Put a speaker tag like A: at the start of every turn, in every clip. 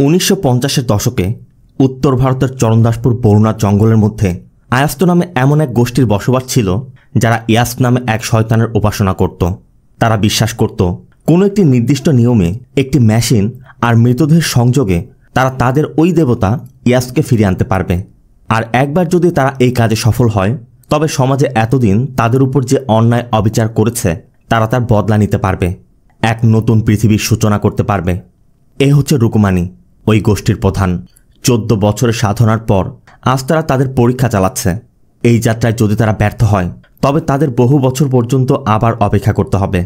A: 1950-এর দশকে উত্তর ভারতের চরণদাসপুর বরুণা জঙ্গলের মধ্যে আয়াস্ত নামে এমন এক গোষ্ঠীর বসবাস ছিল যারা ইয়াস্ক নামে এক শয়তানের উপাসনা করত। তারা বিশ্বাস করত কোনো একটি নির্দিষ্ট নিয়মে একটি মেশিন আর মৃতদেহের সংযোগে তারা তাদের ওই দেবতা ইয়াস্ককে ফিরিয়ে আনতে পারবে। আর একবার যদি তারা এই কাজে সফল হয় তবে সমাজে এতদিন তাদের উপর যে অন্যায় অবিচার করেছে তারা তার বদলা নিতে পারবে, এক নতুন পৃথিবীর সূচনা করতে পারবে। এ হচ্ছে রুকুমানি, ওই গোষ্ঠীর প্রধান। 14 বছরের সাধনার পর আজ তারা তাদের পরীক্ষা চালাচ্ছে। এই যাত্রায় যদি তারা ব্যর্থ হয় তবে তাদের বহু বছর পর্যন্ত আবার অপেক্ষা করতে হবে।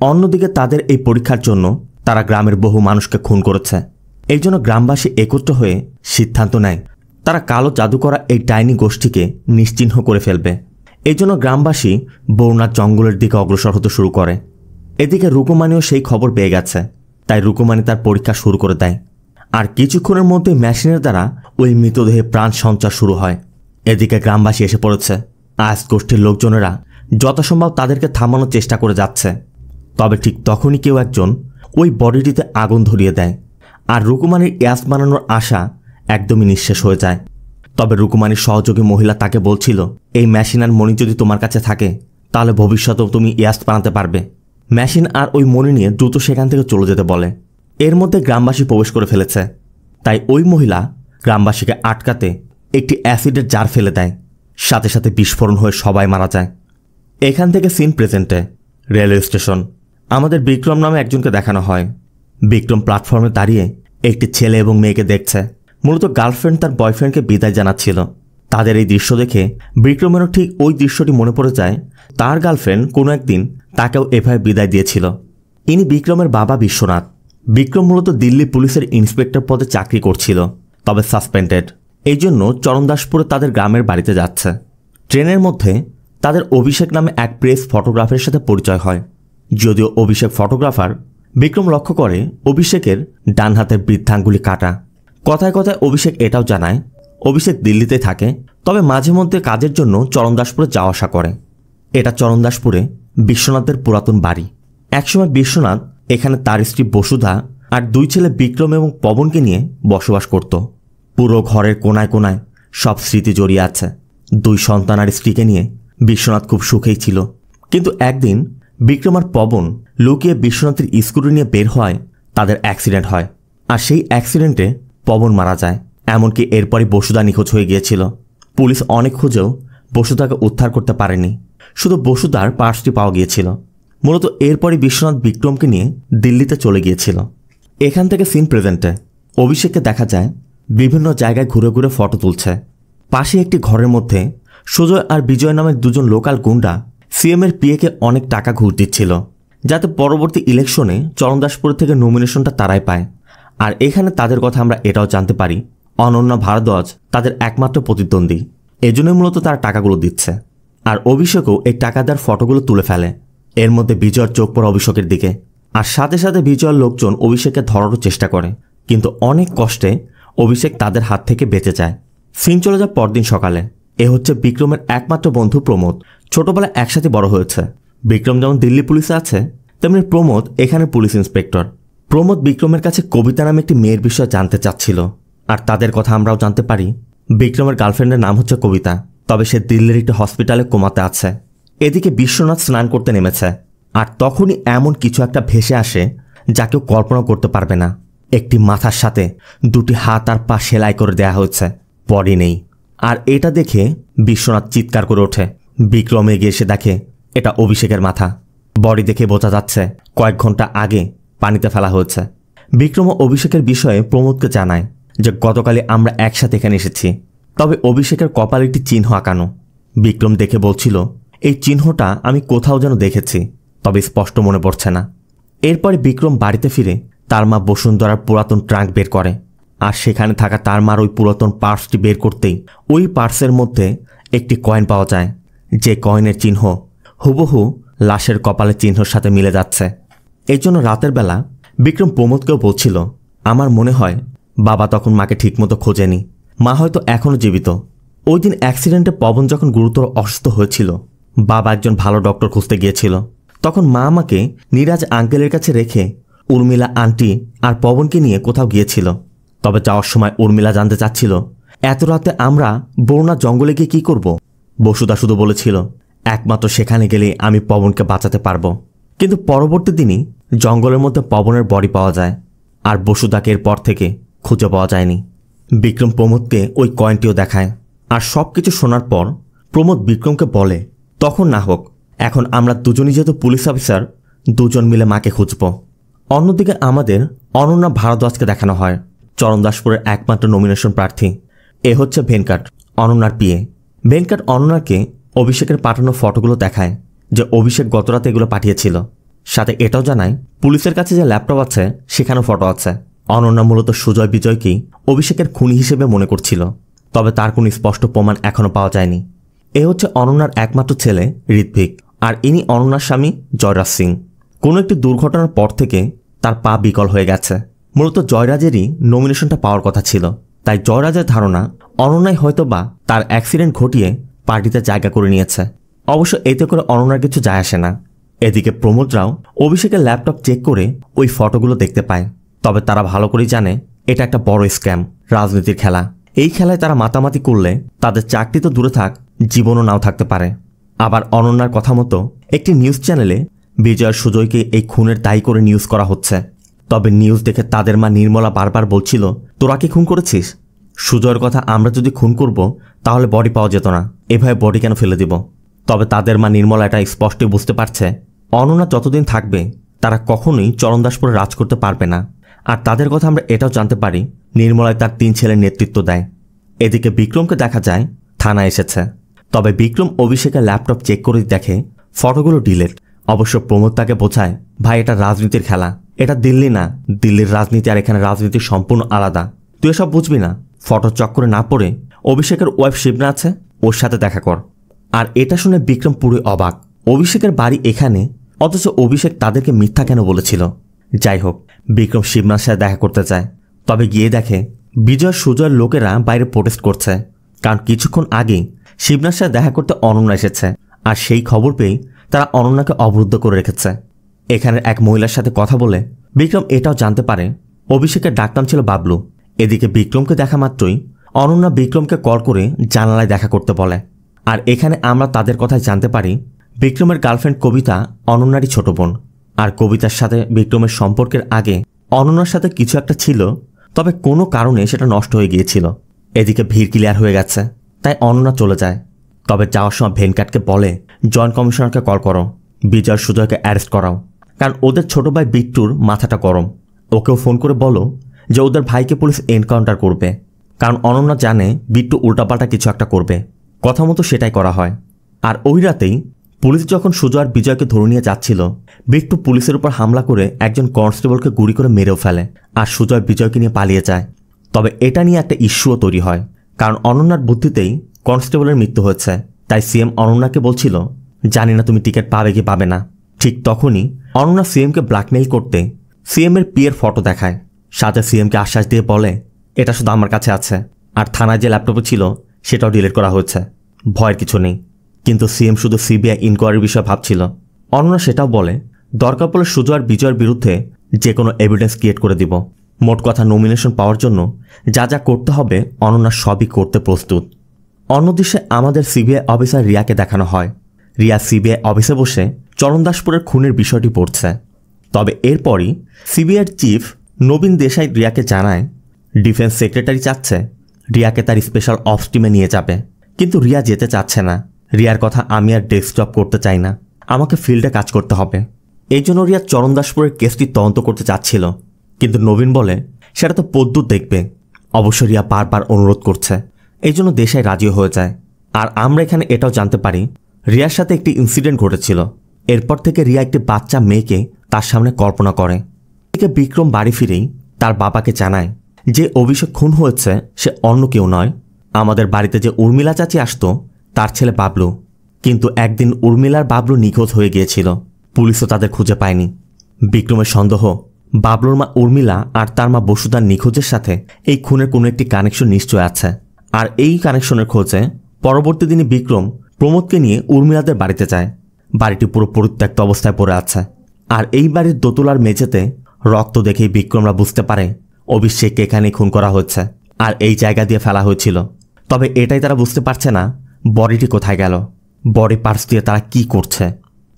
A: অন্যদিকে তাদের এই পরীক্ষার জন্য তারা গ্রামের বহু মানুষকে খুন করেছে। এই জন্য গ্রামবাসী একত্র হয়ে সিদ্ধান্ত নেয় তারা কালো জাদু করা এই ডাইনি গোষ্ঠীকে নিশ্চিহ্ন করে ফেলবে। এই জন্য গ্রামবাসী বরুণার জঙ্গলের দিকে অগ্রসর হতে শুরু করে। এদিকে রুকুমানিও সেই খবর পেয়ে গেছে, তাই রুকুমানি তার পরীক্ষা শুরু করে দেয়। আর কিছুক্ষণের মধ্যে মেশিনের দ্বারা ওই মৃতদেহে প্রাণ সঞ্চার শুরু হয়। এদিকে গ্রামবাসী এসে পড়েছে। আজ গোষ্ঠীর লোকজনেরা যথাসম্ভব তাদেরকে থামানোর চেষ্টা করে যাচ্ছে। তবে ঠিক তখনই কেউ একজন ওই বডিটিতে আগুন ধরিয়ে দেয়, আর রুকুমানির ইয়াস্ক বানানোর আশা একদমই নিঃশেষ হয়ে যায়। তবে রুকুমানির সহযোগী মহিলা তাকে বলছিল, এই মেশিন আর মণি যদি তোমার কাছে থাকে তাহলে ভবিষ্যতেও তুমি ইয়াস্ক বানাতে পারবে। মেশিন আর ওই মণি নিয়ে দ্রুত সেখান থেকে চলে যেতে বলে। এর মধ্যে গ্রামবাসী প্রবেশ করে ফেলেছে, তাই ওই মহিলা গ্রামবাসীকে আটকাতে একটি অ্যাসিডের জার ফেলে দেয়। সাথে সাথে বিস্ফোরণ হয়ে সবাই মারা যায়। এখান থেকে সিন প্রেজেন্টে রেলওয়ে স্টেশন। আমাদের বিক্রম নামে একজনকে দেখানো হয়। বিক্রম প্ল্যাটফর্মে দাঁড়িয়ে একটি ছেলে এবং মেয়েকে দেখছে। মূলত গার্লফ্রেন্ড তার বয়ফ্রেন্ডকে বিদায় জানাচ্ছিল। তাদের এই দৃশ্য দেখে বিক্রমেরও ঠিক ওই দৃশ্যটি মনে পড়ে যায়। তার গার্লফ্রেন্ড কোনো একদিন তাকেও এভাবে বিদায় দিয়েছিল। ইনি বিক্রমের বাবা বিশ্বনাথ। বিক্রম মূলত দিল্লি পুলিশের ইন্সপেক্টর পদে চাকরি করছিল, তবে সাসপেন্ডেড। এই জন্য চরণদাসপুরে তাদের গ্রামের বাড়িতে যাচ্ছে। ট্রেনের মধ্যে তাদের অভিষেক নামে এক প্রেস ফটোগ্রাফারের সাথে পরিচয় হয়। যদিও অভিষেক ফটোগ্রাফার, বিক্রম লক্ষ্য করে অভিষেকের ডান হাতের বৃদ্ধাঙ্গুলি কাটা। কথায় কথায় অভিষেক এটাও জানায় অভিষেক দিল্লিতে থাকে, তবে মাঝে মধ্যে কাজের জন্য চরণদাসপুরে যাওয়া আসা করে। এটা চরণদাসপুরে বিশ্বনাথের পুরাতন বাড়ি। একসময় বিশ্বনাথ এখানে তার স্ত্রী বসুধা আর 2 ছেলে বিক্রম এবং পবনকে নিয়ে বসবাস করত। পুরো ঘরের কোনায় কোনায় সব স্মৃতি জড়িয়ে আছে। 2 সন্তান আর স্ত্রীকে নিয়ে বিশ্বনাথ খুব সুখেই ছিল। কিন্তু একদিন বিক্রম আর পবন লুকিয়ে বিশ্বনাথের স্কুটি নিয়ে বের হওয়ায় তাদের অ্যাক্সিডেন্ট হয়। আর সেই অ্যাক্সিডেন্টে পবন মারা যায়। এমনকি এরপরই বসুধা নিখোঁজ হয়ে গিয়েছিল। পুলিশ অনেক খুঁজেও বসুধাকে উদ্ধার করতে পারেনি। শুধু বসুধার পার্সটি পাওয়া গিয়েছিল। মূলত এরপরই বিশ্বনাথ বিক্রমকে নিয়ে দিল্লিতে চলে গিয়েছিল। এখান থেকে সিন প্রেজেন্টে অভিষেককে দেখা যায় বিভিন্ন জায়গায় ঘুরে ঘুরে ফটো তুলছে। পাশে একটি ঘরের মধ্যে সুজয় আর বিজয় নামের 2 লোকাল গুন্ডা সিএমের পিএকে অনেক টাকা ঘুষ দিচ্ছিল, যাতে পরবর্তী ইলেকশনে চরণদাসপুর থেকে নমিনেশনটা তারাই পায়। আর এখানে তাদের কথা আমরা এটাও জানতে পারি অনন্যা ভারদ্বাজ তাদের একমাত্র প্রতিদ্বন্দ্বী। এজন্যই মূলত তারা টাকাগুলো দিচ্ছে। আর অভিষেকও এই টাকা দেওয়ার ফটোগুলো তুলে ফেলে। এর মধ্যে বিজয়ের চোখ পড়ে অভিষেকের দিকে। আর সাথে সাথে বিজয়ের লোকজন অভিষেককে ধরারও চেষ্টা করে, কিন্তু অনেক কষ্টে অভিষেক তাদের হাত থেকে বেঁচে যায়। সিন চলে যায় পরদিন সকালে। এ হচ্ছে বিক্রমের একমাত্র বন্ধু প্রমোদ। ছোটবেলায় একসাথে বড় হয়েছে। বিক্রম যেমন দিল্লি পুলিশে আছে, তেমনি প্রমোদ এখানে পুলিশ ইন্সপেক্টর। প্রমোদ বিক্রমের কাছে কবিতা নামে একটি মেয়ের বিষয়ে জানতে চাচ্ছিল। আর তাদের কথা আমরাও জানতে পারি বিক্রমের গার্লফ্রেন্ডের নাম হচ্ছে কবিতা, তবে সে দিল্লির একটি হসপিটালে কোমাতে আছে। এদিকে বিশ্বনাথ স্নান করতে নেমেছে, আর তখনই এমন কিছু একটা ভেসে আসে যা কেউ কল্পনা করতে পারবে না। একটি মাথার সাথে 2টি হাত আর পা সেলাই করে দেয়া হয়েছে, বডি নেই। আর এটা দেখে বিশ্বনাথ চিৎকার করে ওঠে। বিক্রম এগিয়ে এসে দেখে এটা অভিষেকের মাথা। বডি দেখে বোঝা যাচ্ছে কয়েক ঘন্টা আগে পানিতে ফেলা হয়েছে। বিক্রম ও অভিষেকের বিষয়ে প্রমোদকে জানায় যে গতকালই আমরা একসাথে এখানে এসেছি, তবে অভিষেকের কপালে একটি চিহ্ন আঁকানো। বিক্রম দেখে বলছিল এই চিহ্নটা আমি কোথাও যেন দেখেছি, তবে স্পষ্ট মনে পড়ছে না। এরপরে বিক্রম বাড়িতে ফিরে তার মা বসুন্ধরার পুরাতন ট্রাঙ্ক বের করে। আর সেখানে থাকা তার মার ওই পুরাতন পার্সটি বের করতেই ওই পার্সের মধ্যে একটি কয়েন পাওয়া যায়, যে কয়েনের চিহ্ন হুবহু লাশের কপালের চিহ্নের সাথে মিলে যাচ্ছে। এই জন্য রাতের বেলা বিক্রম প্রমোদকেও বলছিল, আমার মনে হয় বাবা তখন মাকে ঠিকমতো খোঁজেনি, মা হয়তো এখনও জীবিত। ওই দিন অ্যাক্সিডেন্টে পবন যখন গুরুতর অসুস্থ হয়েছিল, বাবা একজন ভালো ডক্টর খুঁজতে গিয়েছিল। তখন মা আমাকে নিরাজ আঙ্কেলের কাছে রেখে উর্মিলা আন্টি আর পবনকে নিয়ে কোথাও গিয়েছিল। তবে যাওয়ার সময় উর্মিলা জানতে চাচ্ছিল এত রাতে আমরা বরুণা জঙ্গলে গিয়ে কি করব। বসুদা শুধু বলেছিল একমাত্র সেখানে গেলে আমি পবনকে বাঁচাতে পারবো। কিন্তু পরবর্তী দিনই জঙ্গলের মধ্যে পবনের বডি পাওয়া যায়, আর বসুদাকে এরপর থেকে খুঁজে পাওয়া যায়নি। বিক্রম প্রমোদকে ওই কয়েনটিও দেখায়, আর সব কিছু শোনার পর প্রমোদ বিক্রমকে বলে তখন না হোক, এখন আমরা দুজনই যেহেতু পুলিশ অফিসার, দুজন মিলে মাকে খুঁজব। অন্যদিকে আমাদের অনন্যা ভারদ্বাজকে দেখানো হয়, চরণদাসপুরের একমাত্র নমিনেশন প্রার্থী। এ হচ্ছে ভেনকাট, অনন্যার পিএ। ভেনকাট অনন্যাকে অভিষেকের পাঠানো ফটোগুলো দেখায় যে অভিষেক গতরাতে এগুলো পাঠিয়েছিল। সাথে এটাও জানায় পুলিশের কাছে যে ল্যাপটপ আছে সেখানেও ফটো আছে। অনন্যা মূলত সুজয় বিজয়কেই অভিষেকের খুনি হিসেবে মনে করছিল, তবে তার কোনো স্পষ্ট প্রমাণ এখনও পাওয়া যায়নি। এ হচ্ছে অনন্যার একমাত্র ছেলে ঋত্বিক, আর ইনি অনন্যার স্বামী জয়রাজ সিং। কোনো একটি দুর্ঘটনার পর থেকে তার পা বিকল হয়ে গেছে। মূলত জয়রাজেরই নমিনেশনটা পাওয়ার কথা ছিল, তাই জয়রাজের ধারণা অনন্যাই হয়তোবা তার অ্যাক্সিডেন্ট ঘটিয়ে পার্টিতে জায়গা করে নিয়েছে। অবশ্য এতে করে অনন্যার কিছু যায় আসে না। এদিকে প্রমোদরাও অভিষেকের ল্যাপটপ চেক করে ওই ফটোগুলো দেখতে পায়, তবে তারা ভালো করেই জানে এটা একটা বড় স্ক্যাম, রাজনীতির খেলা। এই খেলায় তারা মাতামাতি করলে তাদের চাকরি তো দূরে থাক, জীবনও নাও থাকতে পারে। আবার অনন্যার কথা মতো একটি নিউজ চ্যানেলে বিজয় সুজয়কে এই খুনের দায়ী করে নিউজ করা হচ্ছে। তবে নিউজ দেখে তাদের মা নির্মলা বারবার বলছিল তোরা কি খুন করেছিস? সুজয়ের কথা আমরা যদি খুন করব তাহলে বডি পাওয়া যেত না, এভাবে বডি কেন ফেলে দিব? তবে তাদের মা নির্মলা এটা স্পষ্টই বুঝতে পারছে অনন্যা যতদিন থাকবে তারা কখনোই চরণদাসপুরে রাজ করতে পারবে না। আর তাদের কথা আমরা এটাও জানতে পারি নির্মলায় তার 3 ছেলের নেতৃত্ব দেয়। এদিকে বিক্রমকে দেখা যায় থানায় এসেছে, তবে বিক্রম অভিষেকের ল্যাপটপ চেক করে দেখে ফটোগুলো ডিলেট। অবশ্য প্রমোদ তাকে বোঝায় ভাই এটা রাজনীতির খেলা, এটা দিল্লি না, দিল্লির রাজনীতি আর এখানে রাজনীতি সম্পূর্ণ আলাদা, তুই এসব বুঝবি না। ফটো চক্করে না পড়ে অভিষেকের ওয়াইফ শিবনা আছে, ওর সাথে দেখা কর। আর এটা শুনে বিক্রম পুরো অবাক, অভিষেকের বাড়ি এখানে, অথচ অভিষেক তাদেরকে মিথ্যা কেন বলেছিল? যাই হোক, বিক্রম শিবনার সাথে দেখা করতে চায়, তবে গিয়ে দেখে বিজয় সুজয়ের লোকেরা বাইরে প্রোটেস্ট করছে, কারণ কিছুক্ষণ আগেই শিবনার সাথে দেখা করতে অনন্যা এসেছে, আর সেই খবর পেয়েই তারা অনন্যাকে অবরুদ্ধ করে রেখেছে। এখানের এক মহিলার সাথে কথা বলে বিক্রম এটাও জানতে পারে অভিষেকের ডাকনাম ছিল বাবলু। এদিকে বিক্রমকে দেখা মাত্রই অনন্যা বিক্রমকে কল করে জানালায় দেখা করতে বলে। আর এখানে আমরা তাদের কথায় জানতে পারি বিক্রমের গার্লফ্রেন্ড কবিতা অনন্যারই ছোট বোন, আর কবিতার সাথে বিক্রমের সম্পর্কের আগে অনন্যার সাথে কিছু একটা ছিল, তবে কোনো কারণে সেটা নষ্ট হয়ে গিয়েছিল। এদিকে ভিড় ক্লিয়ার হয়ে গেছে, তাই অনন্যা চলে যায়। তবে যাওয়ার সময় ভেনকাটকে বলে জয়েন্ট কমিশনারকে কল করো, বিজয় সুজয়কে অ্যারেস্ট করাও, কারণ ওদের ছোট ভাই বিট্টুর মাথাটা গরম। ওকেও ফোন করে বলো যে ওদের ভাইকে পুলিশ এনকাউন্টার করবে, কারণ অনন্যা জানে বিট্টু উল্টাপাল্টা কিছু একটা করবে। কথা মতো সেটাই করা হয়। আর ওই রাতেই পুলিশ যখন সুজয় আর বিজয়কে ধরে নিয়ে যাচ্ছিল, বিট্টু পুলিশের উপর হামলা করে একজন কনস্টেবলকে গুলি করে মেরেও ফেলে, আর সুজয় বিজয়কে নিয়ে পালিয়ে যায়। তবে এটা নিয়ে একটা ইস্যুও তৈরি হয়, কারণ অনন্যার বুদ্ধিতেই কনস্টেবলের মৃত্যু হয়েছে, তাই সিএম অনন্যাকে বলছিল জানি না তুমি টিকিট পাবে কি পাবে না। ঠিক তখনই অনন্যা সিএমকে ব্ল্যাকমেইল করতে সিএম এর পিএর ফটো দেখায়, সাথে সিএমকে আশ্বাস দিয়ে বলে এটা শুধু আমার কাছে আছে, আর থানায় যে ল্যাপটপে ছিল সেটাও ডিলিট করা হয়েছে, ভয়ের কিছু নেই। কিন্তু সিএম শুধু সিবিআই ইনকোয়ারির বিষয়ে ভাবছিল। অনন্যা সেটাও বলে দরকার পড়লে সুজয় আর বিজয়ের বিরুদ্ধে যে কোনো এভিডেন্স ক্রিয়েট করে দিব। মোট কথা নমিনেশন পাওয়ার জন্য যা যা করতে হবে অনন্যা সবই করতে প্রস্তুত। অন্যদিকে আমাদের সিবিআই অফিসার রিয়াকে দেখানো হয়। রিয়া সিবিআই অফিসে বসে চরণদাসপুরের খুনের বিষয়টি পড়ছে। তবে এরপরই সিবিআইয়ের চিফ নবীন দেশাই রিয়াকে জানায় ডিফেন্স সেক্রেটারি চাচ্ছে রিয়াকে তার স্পেশাল অপস টিমে নিয়ে যাবে, কিন্তু রিয়া যেতে চাচ্ছে না। রিয়ার কথা আমি আর ডেস্কটপ করতে চাই না, আমাকে ফিল্ডে কাজ করতে হবে। এই জন্য রিয়া চরণদাসপুরের কেসটি তদন্ত করতে চাচ্ছিল, কিন্তু নবীন বলে সেটা তো পদ্মুত দেখবে। অবশ্য রিয়া বারবার অনুরোধ করছে, এই জন্য দেশাই রাজি হয়ে যায়। আর আমরা এখানে এটাও জানতে পারি রিয়ার সাথে একটি ইনসিডেন্ট ঘটেছিল। এরপর থেকে রিয়া একটি বাচ্চা মেয়েকে তার সামনে কল্পনা করে। এদিকে বিক্রম বাড়ি ফিরেই তার বাবাকে জানায় যে অভিষেক খুন হয়েছে সে অন্য কেউ নয়, আমাদের বাড়িতে যে উর্মিলা চাচি আসতো তার ছেলে বাবলু। কিন্তু একদিন উর্মিলার বাবলু নিখোঁজ হয়ে গিয়েছিল, পুলিশও তাদের খুঁজে পায়নি। বিক্রমের সন্দেহ বাবলুর মা উর্মিলা আর তার মা বসুধার নিখোঁজের সাথে এই খুনের কোনো একটি কানেকশন নিশ্চয় আছে। আর এই কানেকশনের খোঁজে পরবর্তী দিনে বিক্রম প্রমোদকে নিয়ে উর্মিলাদের বাড়িতে যায়। বাড়িটি পুরো পরিত্যক্ত অবস্থায় পড়ে আছে, আর এই বাড়ির দোতলার মেঝেতে রক্ত দেখেই বিক্রমরা বুঝতে পারে অভিষেককে এখানে খুন করা হচ্ছে আর এই জায়গা দিয়ে ফেলা হয়েছিল। তবে এটাই তারা বুঝতে পারছে না বডিটি কোথায় গেল, বডি পার্টস দিয়ে তারা কি করছে।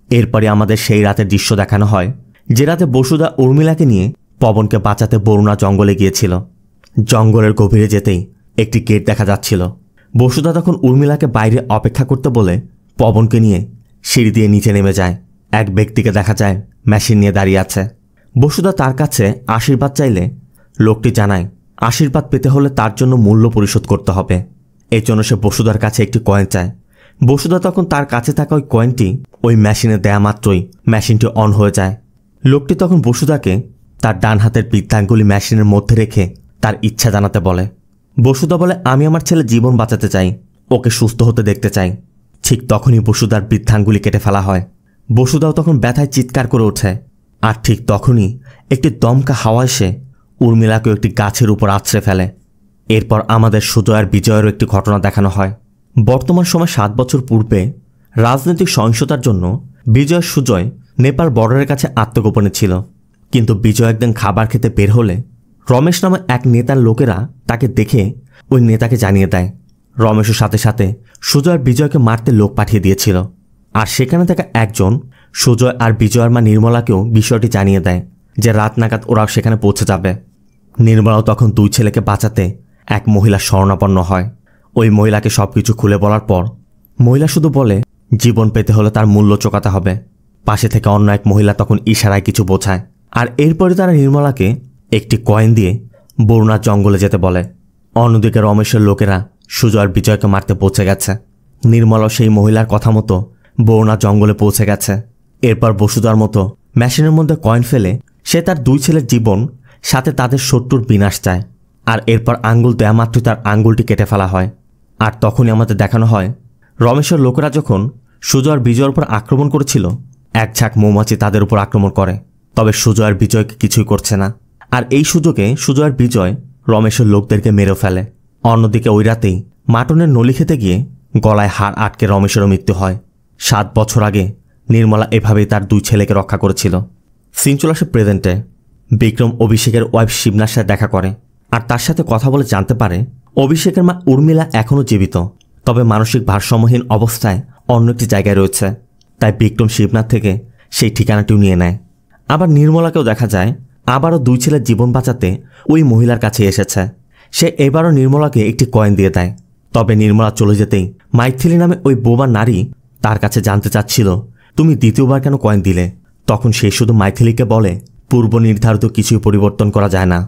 A: এরপরে আমাদের সেই রাতের দৃশ্য দেখানো হয় যে রাতে বসুধা উর্মিলাকে নিয়ে পবনকে বাঁচাতে বরুণা জঙ্গলে গিয়েছিল। জঙ্গলের গভীরে যেতেই একটি গেট দেখা যাচ্ছিল। বসুধা তখন উর্মিলাকে বাইরে অপেক্ষা করতে বলে পবনকে নিয়ে সিঁড়ি দিয়ে নিচে নেমে যায়। এক ব্যক্তিকে দেখা যায় মেশিন নিয়ে দাঁড়িয়ে আছে। বসুধা তার কাছে আশীর্বাদ চাইলে লোকটি জানায় আশীর্বাদ পেতে হলে তার জন্য মূল্য পরিশোধ করতে হবে। এই জন্য সে বসুধার কাছে একটি কয়েন চায়। বসুধা তখন তার কাছে থাকা ওই কয়েনটি ওই মেশিনে দেয়া মাত্রই মেশিনটি অন হয়ে যায়। লোকটি তখন বসুধাকে তার ডান হাতের বৃদ্ধাঙ্গুলি মেশিনের মধ্যে রেখে তার ইচ্ছা জানাতে বলে। বসুধা বলে আমি আমার ছেলে জীবন বাঁচাতে চাই, ওকে সুস্থ হতে দেখতে চাই। ঠিক তখনই বসুধার বৃদ্ধাঙ্গুলি কেটে ফেলা হয়। বসুধাও তখন ব্যথায় চিৎকার করে ওঠে। আর ঠিক তখনই একটি দমকা হাওয়া এসে উর্মিলাকেও একটি গাছের উপর আছড়ে ফেলে। এরপর আমাদের সুজয় আর বিজয়েরও একটি ঘটনা দেখানো হয়। বর্তমান সময় 7 বছর পূর্বে রাজনৈতিক সহিংসতার জন্য বিজয় সুজয় নেপাল বর্ডারের কাছে আত্মগোপনে ছিল। কিন্তু বিজয় একদিন খাবার খেতে বের হলে রমেশ নামে এক নেতার লোকেরা তাকে দেখে ওই নেতাকে জানিয়ে দেয়। রমেশের সাথে সাথে সুজয় বিজয়কে মারতে লোক পাঠিয়ে দিয়েছিল। আর সেখানে থাকা একজন সুজয় আর বিজয়ের মা নির্মলাকেও বিষয়টি জানিয়ে দেয় যে রাত নাগাদ ওরাও সেখানে পৌঁছে যাবে। নির্মলাও তখন 2 ছেলেকে বাঁচাতে এক মহিলা শরণাপন্ন হয়। ওই মহিলাকে সবকিছু খুলে বলার পর মহিলা শুধু বলে জীবন পেতে হলে তার মূল্য চোকাতে হবে। পাশে থেকে অন্য এক মহিলা তখন ইশারায় কিছু বোঝায়। আর এরপরে তারা নির্মলাকে একটি কয়েন দিয়ে বরুণার জঙ্গলে যেতে বলে। অন্যদিকে রমেশের লোকেরা সুজয় আর বিজয়কে মারতে পৌঁছে গেছে। নির্মলাও সেই মহিলার কথা মতো বরুণা জঙ্গলে পৌঁছে গেছে। এরপর বসুধার মতো মেশিনের মধ্যে কয়েন ফেলে সে তার 2 ছেলের জীবন সাথে তাদের শত্রুর বিনাশ চায়। আর এরপর আঙ্গুল দেয়া মাত্রই তার আঙ্গুলটি কেটে ফেলা হয়। আর তখনই আমাদের দেখানো হয় রমেশের লোকেরা যখন সুজয় আর বিজয়ের উপর আক্রমণ করেছিল এক ঝাঁক মৌমাছি তাদের উপর আক্রমণ করে। তবে সুজয় আর বিজয়কে কিছুই করছে না। আর এই সুযোগে সুজয় আর বিজয় রমেশের লোকদেরকে মেরে ফেলে। অন্যদিকে ওই রাতেই মাটনের নলি খেতে গিয়ে গলায় হাড় আটকে রমেশেরও মৃত্যু হয়। 7 বছর আগে নির্মলা এভাবেই তার 2 ছেলেকে রক্ষা করেছিল। সিন চলে আসে প্রেজেন্টে। বিক্রম অভিষেকের ওয়াইফ শিবনার সাথে দেখা করে আর তার সাথে কথা বলে জানতে পারে অভিষেকের মা উর্মিলা এখনও জীবিত, তবে মানসিক ভারসাম্যহীন অবস্থায় অন্য একটি জায়গায় রয়েছে। তাই বিক্রম শিবনাথ থেকে সেই ঠিকানাটিও নিয়ে নেয়। আবার নির্মলাকেও দেখা যায় আবারও 2 ছেলের জীবন বাঁচাতে ওই মহিলার কাছে এসেছে। সে এবারও নির্মলাকে একটি কয়েন দিয়ে দেয়। তবে নির্মলা চলে যেতেই মাইথিলি নামে ওই বোবা নারী তার কাছে জানতে চাচ্ছিল তুমি দ্বিতীয়বার কেন কয়েন দিলে। তখন সে শুধু মাইথিলিকে বলে পূর্ব নির্ধারিত কিছুই পরিবর্তন করা যায় না।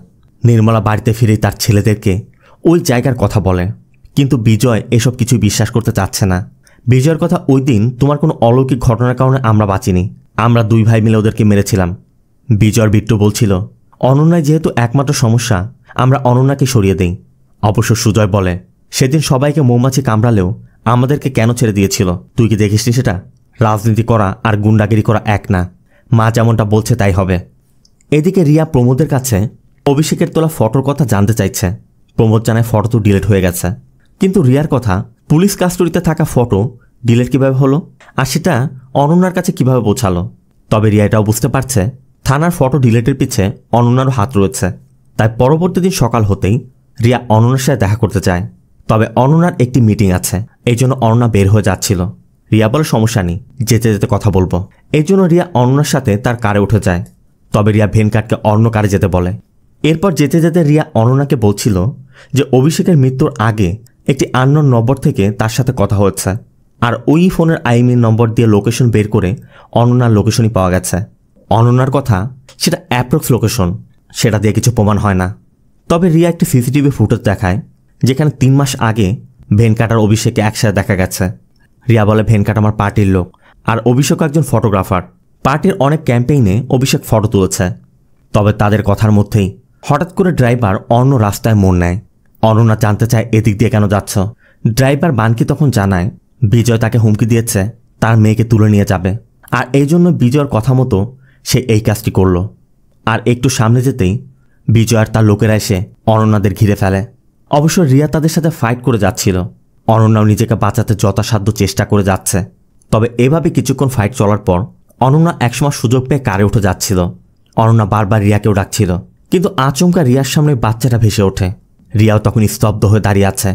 A: নির্মলা বাড়িতে ফিরেই তার ছেলেদেরকে ওই জায়গার কথা বলে, কিন্তু বিজয় এসব কিছু বিশ্বাস করতে চাচ্ছে না। বিজয়ের কথা ওই দিন তোমার কোনো অলৌকিক ঘটনার কারণে আমরা বাঁচিনি, আমরা 2 ভাই মিলে ওদেরকে মেরেছিলাম। বিজয়ের বিট্টু বলছিল অনন্যায় যেহেতু একমাত্র সমস্যা আমরা অনন্যাকে সরিয়ে দেই। অবশ্য সুজয় বলে সেদিন সবাইকে মৌমাছি কামড়ালেও আমাদেরকে কেন ছেড়ে দিয়েছিল, তুই কি দেখিসনি সেটা? রাজনীতি করা আর গুন্ডাগিরি করা এক না, মা যেমনটা বলছে তাই হবে। এদিকে রিয়া প্রমোদের কাছে অভিষেকের তোলা ফটোর কথা জানতে চাইছে। প্রমোদ জানায় ফটো তো ডিলিট হয়ে গেছে, কিন্তু রিয়ার কথা পুলিশ কাস্টডিতে থাকা ফটো ডিলিট কিভাবে হলো আর সেটা অনন্যার কাছে কিভাবে পৌঁছালো। তবে রিয়া এটাও বুঝতে পারছে থানার ফটো ডিলিটের পিছে অনন্যারও হাত রয়েছে। তাই পরবর্তী দিন সকাল হতেই রিয়া অনন্যার সাথে দেখা করতে চায়। তবে অনন্যার একটি মিটিং আছে, এই জন্য অনন্যা বের হয়ে যাচ্ছিল। রিয়া বলে সমস্যা নেই, যেতে যেতে কথা বলবো। এই জন্য রিয়া অনন্যার সাথে তার কারে উঠে যায়। তবে রিয়া ভেনকাটকে অন্য কারে যেতে বলে। এরপর যেতে যেতে রিয়া অনন্যাকে বলছিল যে অভিষেকের মৃত্যুর আগে একটি আননোন নম্বর থেকে তার সাথে কথা হয়েছে। আর ওই ফোনের আইএমইআই নম্বর দিয়ে লোকেশন বের করে অনন্যার লোকেশনই পাওয়া গেছে। অনন্যার কথা সেটা অ্যাপ্রক্স লোকেশন, সেটা দিয়ে কিছু প্রমাণ হয় না। তবে রিয়া একটি সিসিটিভি ফুটেজ দেখায় যেখানে 3 মাস আগে ভেনকাট আর অভিষেককে একসাথে দেখা গেছে। রিয়া বলে ভেনকাট আমার পার্টির লোক আর অভিষেক একজন ফটোগ্রাফার। পার্টির অনেক ক্যাম্পেইনে অভিষেক ফটো তুলেছে। তবে তাদের কথার মধ্যেই হঠাৎ করে ড্রাইভার অন্য রাস্তায় মোড় নেয়। অনন্যা জানতে চায় এদিক দিয়ে কেন যাচ্ছ। ড্রাইভার বানকি তখন জানায় বিজয় তাকে হুমকি দিয়েছে তার মেয়েকে তুলে নিয়ে যাবে, আর এই জন্য বিজয়ের কথা মতো সে এই কাজটি করল। আর একটু সামনে যেতেই বিজয় আর তার লোকেরা এসে অনন্যাদের ঘিরে ফেলে। অবশ্য রিয়া তাদের সাথে ফাইট করে যাচ্ছিল। অনন্যাও নিজেকে বাঁচাতে যথাসাধ্য চেষ্টা করে যাচ্ছে। তবে এভাবে কিছুক্ষণ ফাইট চলার পর অনন্যা একসময় সুযোগ পেয়ে কারে উঠে যাচ্ছিল। অনন্যা বারবার রিয়াকেও ডাকছিল কিন্তু আচমকা রিয়ার সামনে বাচ্চাটা ভেসে ওঠে। রিয়াও তখন স্তব্ধ হয়ে দাঁড়িয়ে আছে।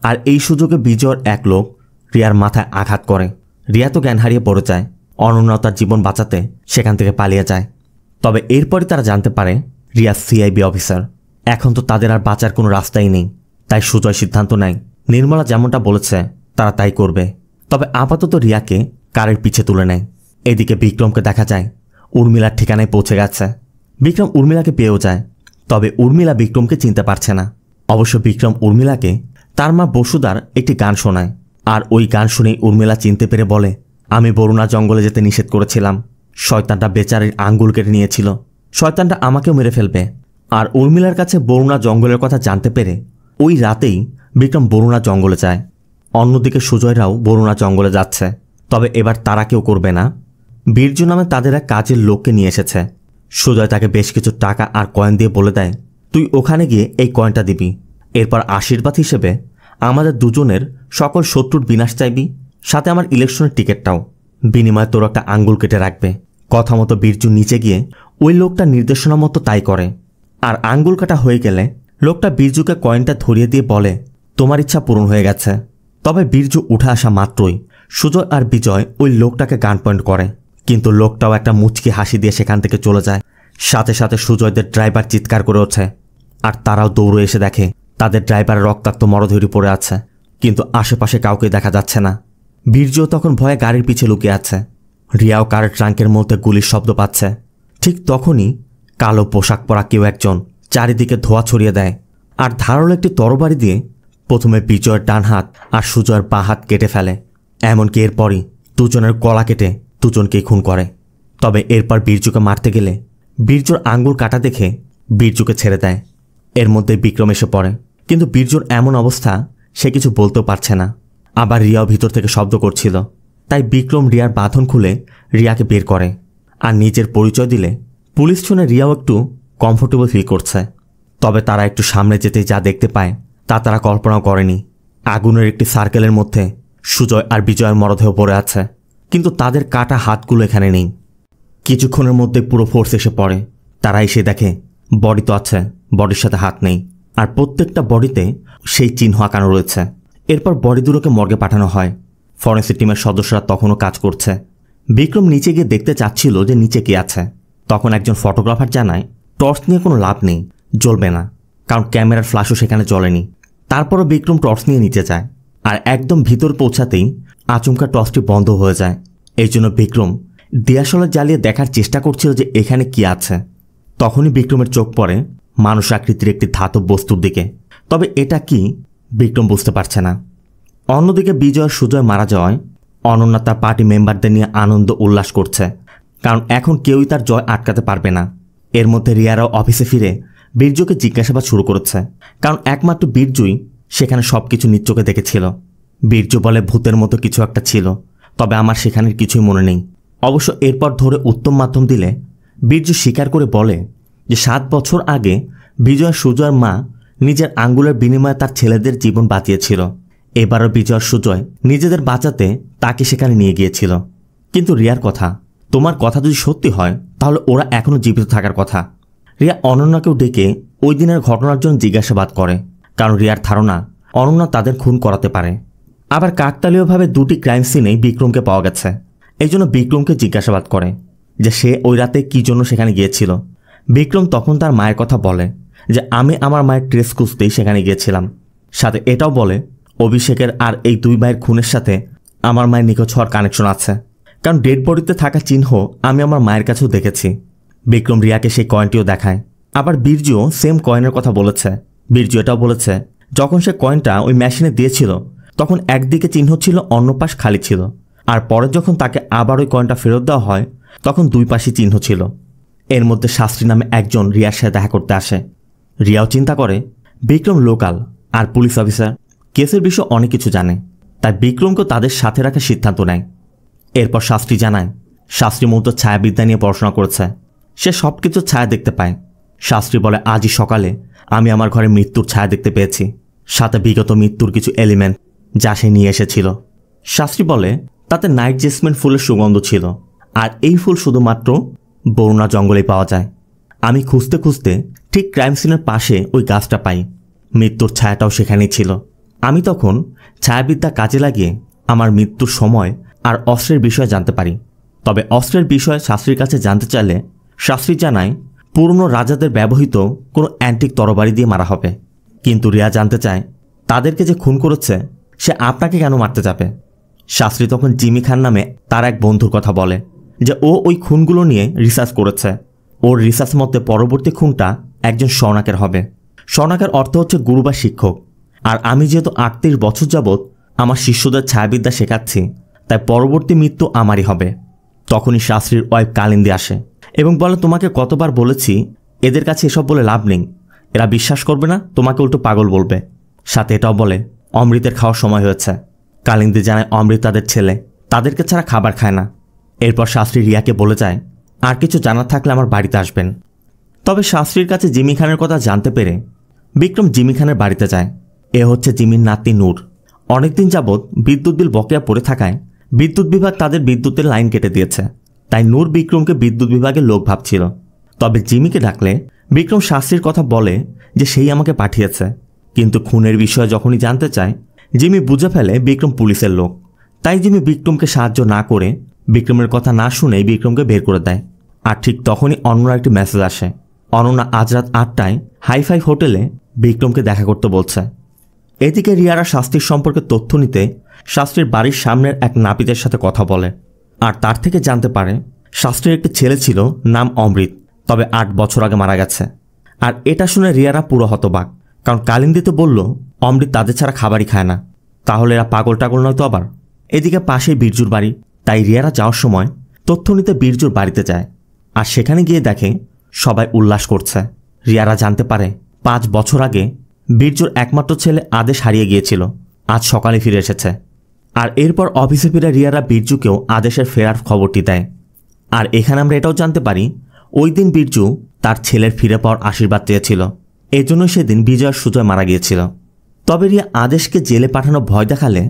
A: আর এই সুযোগে বিজয়ের এক লোক রিয়ার মাথায় আঘাত করে। রিয়া তো জ্ঞান হারিয়ে পড়ে যায়। অনন্যা তার জীবন বাঁচাতে সেখান থেকে পালিয়ে যায়। তবে এরপরই তারা জানতে পারে রিয়া সিআইবি অফিসার। এখন তো তাদের আর বাঁচার কোনো রাস্তাই নেই। তাই সুজয় সিদ্ধান্ত নেয় নির্মলা যেমনটা বলেছে তারা তাই করবে। তবে আপাতত রিয়াকে কারের পিছে তুলে নেয়। এদিকে বিক্রমকে দেখা যায় উর্মিলার ঠিকানায় পৌঁছে গেছে। বিক্রম উর্মিলাকে পেয়েও যায়। তবে উর্মিলা বিক্রমকে চিনতে পারছে না। অবশ্য বিক্রম উর্মিলাকে তার মা বসুদার একটি গান শোনায়। আর ওই গান শুনেই উর্মিলা চিনতে পেরে বলে, আমি বরুণা জঙ্গলে যেতে নিষেধ করেছিলাম। শয়তানটা বেচারির আঙ্গুল কেটে নিয়েছিল। শয়তানটা আমাকেও মেরে ফেলবে। আর উর্মিলার কাছে বরুণা জঙ্গলের কথা জানতে পেরে ওই রাতেই বিক্রম বরুণা জঙ্গলে যায়। অন্যদিকে সুজয়রাও বরুণা জঙ্গলে যাচ্ছে। তবে এবার তারা কেউ করবে না। বীর্য নামে তাদের এক কাজের লোককে নিয়ে এসেছে। সুজয় তাকে বেশ কিছু টাকা আর কয়েন দিয়ে বলে দেয়, তুই ওখানে গিয়ে এই কয়েনটা দিবি। এরপর আশীর্বাদ হিসেবে আমাদের দুজনের সকল শত্রুর বিনাশ চাইবি, সাথে আমার ইলেকশনের টিকিটটাও। বিনিময়ে তোর একটা আঙ্গুল কেটে রাখবে। কথা মতো বীর্য নিচে গিয়ে ওই লোকটা নির্দেশনা মতো তাই করে। আর আঙ্গুল কাটা হয়ে গেলে লোকটা বীর্যুকে কয়েনটা ধরিয়ে দিয়ে বলে, তোমার ইচ্ছা পূরণ হয়ে গেছে। তবে বীর্য উঠে আসা মাত্রই সুজয় আর বিজয় ওই লোকটাকে গান পয়েন্ট করে। কিন্তু লোকটাও একটা মুচকি হাসি দিয়ে সেখান থেকে চলে যায়। সাথে সাথে সুজয়দের ড্রাইভার চিৎকার করে ওঠে। আর তারাও দৌড়ে এসে দেখে তাদের ড্রাইভার রক্তাক্ত মরদেহটি পড়ে আছে। কিন্তু আশেপাশে কাউকে দেখা যাচ্ছে না। বীর্য তখন ভয়ে গাড়ির পিছে লুকিয়ে আছে। রিয়াও কারের ট্রাঙ্কের মধ্যে গুলির শব্দ পাচ্ছে। ঠিক তখনই কালো পোশাক পরা কেউ একজন চারিদিকে ধোঁয়া ছড়িয়ে দেয়। আর ধারালো একটি তরবারি দিয়ে প্রথমে বিজয়ের ডান হাত আর সুজয়ের বাঁ হাত কেটে ফেলে। এমনকি এরপরই দুজনের গলা কেটে দুজনকেই খুন করে। তবে এরপর বীর্যুকে মারতে গেলে বীর্যর আঙ্গুল কাটা দেখে বীর্যুকে ছেড়ে দেয়। এর মধ্যে বিক্রম এসে পড়ে। কিন্তু বীর্যর এমন অবস্থা সে কিছু বলতেও পারছে না। আবার রিয়াও ভিতর থেকে শব্দ করছিল। তাই বিক্রম রিয়ার বাঁধন খুলে রিয়াকে বের করে। আর নিজের পরিচয় দিলে পুলিশ শুনে রিয়াও একটু কমফোর্টেবল ফিল করছে। তবে তারা একটু সামনে যেতেই যা দেখতে পায় তা তারা কল্পনাও করেনি। আগুনের একটি সার্কেলের মধ্যে সুজয় আর বিজয়ের মরদেহ পড়ে আছে। কিন্তু তাদের কাটা হাতগুলো এখানে নেই। কিছুক্ষণের মধ্যে পুরো ফোর্স এসে পড়ে। তারা এসে দেখে বডি তো আছে, বডির সাথে হাত নেই। আর প্রত্যেকটা বডিতে সেই চিহ্ন আঁকানো রয়েছে। এরপর বডিগুলোকে মর্গে পাঠানো হয়। ফরেন্সিক টিমের সদস্যরা তখনও কাজ করছে। বিক্রম নিচে গিয়ে দেখতে চাচ্ছিল যে নিচে কে আছে। তখন একজন ফটোগ্রাফার জানায় টর্চ নিয়ে কোনো লাভ নেই, জ্বলবে না, কারণ ক্যামেরার ফ্ল্যাশও সেখানে জ্বলেনি। তারপরও বিক্রম টর্চ নিয়ে নিচে যায়। আর একদম ভিতর পৌঁছাতেই আচমকা টর্চটি বন্ধ হয়ে যায়। এই জন্য বিক্রম দিয়াশলা জ্বালিয়ে দেখার চেষ্টা করছিল যে এখানে কি আছে। তখনই বিক্রমের চোখ পড়ে মানুষ আকৃতির একটি ধাতব বস্তুর দিকে। তবে এটা কি বিক্রম বুঝতে পারছে না। অন্যদিকে বিজয় সুজয় মারা যাওয়ায় অনন্যা তার পার্টি মেম্বারদের নিয়ে আনন্দ উল্লাস করছে, কারণ এখন কেউই তার জয় আটকাতে পারবে না। এর মধ্যে রিয়ারাও অফিসে ফিরে বীর্যকে জিজ্ঞাসাবাদ শুরু করেছে, কারণ একমাত্র বীর্যই সেখানে সবকিছু নিচ্চোখে দেখেছিল। বীর্য বলে ভূতের মতো কিছু একটা ছিল, তবে আমার সেখানের কিছুই মনে নেই। অবশ্য এরপর ধরে উত্তম মাধ্যম দিলে বীর্য স্বীকার করে বলে যে 7 বছর আগে বিজয় সুজয়ের মা নিজের আঙ্গুলের বিনিময়ে তার ছেলেদের জীবন বাঁচিয়েছিল। এবারও বিজয় সুজয় নিজেদের বাঁচাতে তাকে সেখানে নিয়ে গিয়েছিল। কিন্তু রিয়ার কথা, তোমার কথা যদি সত্যি হয় তাহলে ওরা এখনও জীবিত থাকার কথা। রিয়া অনন্যাকেও ডেকে ওই দিনের ঘটনার জন্য জিজ্ঞাসাবাদ করে, কারণ রিয়ার ধারণা অনন্যা তাদের খুন করাতে পারে। আবার কাকতালীয়ভাবে 2টি ক্রাইম সিনেই বিক্রমকে পাওয়া গেছে। এই জন্য বিক্রমকে জিজ্ঞাসাবাদ করে যে সে ওই রাতে কী জন্য সেখানে গিয়েছিল। বিক্রম তখন তার মায়ের কথা বলে যে আমি আমার মায়ের ট্রেস খুঁজতেই সেখানে গিয়েছিলাম। সাথে এটাও বলে অভিষেকের আর এই 2 ভাইয়ের খুনের সাথে আমার মায়ের নিখোঁজ হওয়ার কানেকশন আছে, কারণ ডেড বডিতে থাকা চিহ্ন আমি আমার মায়ের কাছেও দেখেছি। বিক্রম রিয়াকে সেই কয়েনটিও দেখায়। আবার বীর্যও সেম কয়েনের কথা বলেছে। বীর্য এটাও বলেছে যখন সে কয়েনটা ওই মেশিনে দিয়েছিল তখন একদিকে চিহ্ন ছিল, অন্য পাশ খালি ছিল। আর পরে যখন তাকে আবার ওই কয়েনটা ফেরত দেওয়া হয় তখন 2 পাশই চিহ্ন ছিল। এর মধ্যে শাস্ত্রী নামে একজন রিয়ার সাথে দেখা করতে আসে। রিয়াও চিন্তা করে বিক্রম লোকাল আর পুলিশ অফিসার, কেসের বিষয়ে অনেক কিছু জানে, তাই বিক্রমকে তাদের সাথে রাখার সিদ্ধান্ত নেয়। এরপর শাস্ত্রী জানায় শাস্ত্রী মূলত ছায়াবিদ্যা নিয়ে পড়াশোনা করেছে, সে সব কিছু ছায়া দেখতে পায়। শাস্ত্রী বলে আজই সকালে আমি আমার ঘরে মৃত্যুর ছায়া দেখতে পেয়েছি, সাথে বিগত মৃত্যুর কিছু এলিমেন্ট যা সে নিয়ে এসেছিল। শাস্ত্রী বলে তাতে নাইট জেসমিন ফুলের সুগন্ধ ছিল, আর এই ফুল শুধুমাত্র বরুণা জঙ্গলেই পাওয়া যায়। আমি খুঁজতে খুঁজতে ঠিক ক্রাইম সিনের পাশে ওই গাছটা পাই। মৃত্যুর ছায়াটাও সেখানেই ছিল। আমি তখন ছায়াবিদ্যা কাজে লাগিয়ে আমার মৃত্যুর সময় আর অস্ত্রের বিষয়ে জানতে পারি। তবে অস্ত্রের বিষয়ে শাস্ত্রীর কাছে জানতে চাইলে শাস্ত্রী জানায় পুরনো রাজাদের ব্যবহৃত কোনো অ্যান্টিক তরবারি দিয়ে মারা হবে। কিন্তু রিয়া জানতে চায় তাদেরকে যে খুন করেছে সে আপনাকে কেন মারতে যাবে। শাস্ত্রী তখন জিমি খান নামে তার এক বন্ধুর কথা বলে যে ও ওই খুনগুলো নিয়ে রিসার্চ করেছে। ওর রিসার্চ মতে পরবর্তী খুনটা একজন শরণাকের হবে। শরণাকের অর্থ হচ্ছে গুরু বা শিক্ষক। আর আমি যেহেতু 38 বছর যাবৎ আমার শিষ্যদের ছায়াবিদ্যা শেখাচ্ছি, তাই পরবর্তী মৃত্যু আমারই হবে। তখনই শাস্ত্রীর ওয়াইফ কালিন্দী আসে এবং বলে তোমাকে কতবার বলেছি এদের কাছে এসব বলে লাভ নেই, এরা বিশ্বাস করবে না, তোমাকে উল্টো পাগল বলবে। সাথে এটাও বলে অমৃতের খাওয়ার সময় হয়েছে। কালিন্দী জানায় অমৃত তাদের ছেলে, তাদেরকে ছাড়া খাবার খায় না। এরপর শাস্ত্রী রিয়াকে বলে যায় আর কিছু জানার থাকলে আমার বাড়িতে আসবেন। তবে শাস্ত্রীর কাছে জিমি খানের কথা জানতে পেরে বিক্রম জিমি খানের বাড়িতে যায়। এ হচ্ছে জিমির নাতনি নূর। অনেকদিন যাবৎ বিদ্যুৎ বিল বকেয়া পড়ে থাকায় বিদ্যুৎ বিভাগ তাদের বিদ্যুতের লাইন কেটে দিয়েছে। তাই নূর বিক্রমকে বিদ্যুৎ বিভাগের লোক ভাবছিল। তবে জিমিকে ডাকলে বিক্রম শাস্ত্রীর কথা বলে যে সেই আমাকে পাঠিয়েছে। কিন্তু খুনের বিষয়ে যখনই জানতে চায় জিমি বুঝে ফেলে বিক্রম পুলিশের লোক। তাই জিমি বিক্রমকে সাহায্য না করে বিক্রমের কথা না শুনেই বিক্রমকে বের করে দেয়। আর ঠিক তখনই অনন্যার একটি মেসেজ আসে। অনন্যা আজ রাত 8টায় হাইফাই হোটেলে বিক্রমকে দেখা করতে বলছে। এদিকে রিয়ারা শাস্ত্রীর সম্পর্কে তথ্য নিতে শাস্ত্রীর বাড়ির সামনের এক নাপিতের সাথে কথা বলে। আর তার থেকে জানতে পারে শাস্ত্রীর একটি ছেলে ছিল নাম অমৃত, তবে 8 বছর আগে মারা গেছে। আর এটা শুনে রিয়ারা পুরো হতবাক, কারণ কালিন্দীতে বলল অমৃত তাদের ছাড়া খাবারই খায় না। তাহলে এরা পাগল টাগল নয় তো আবার। এদিকে পাশেই বীরজুর বাড়ি, তাই রিয়ারা যাওয়ার সময় তথ্য নিতে বীরজুর বাড়িতে যায়। আর সেখানে গিয়ে দেখে সবাই উল্লাস করছে। রিয়ারা জানতে পারে 5 বছর আগে বীরজুর একমাত্র ছেলে আদেশ হারিয়ে গিয়েছিল, আজ সকালে ফিরে এসেছে। আর এরপর অফিসে ফিরে রিয়ারা বীরজুকেও আদেশের ফেরার খবরটি দেয়। আর এখানে আমরা এটাও জানতে পারি ওই দিন বীরজু তার ছেলের ফিরে পাওয়ার আশীর্বাদ চেয়েছিল, এজন্য সেদিন বিজয় সুজয় মারা গিয়েছিল। তবে রিয়া আদেশকে জেলে পাঠানো ভয় দেখালে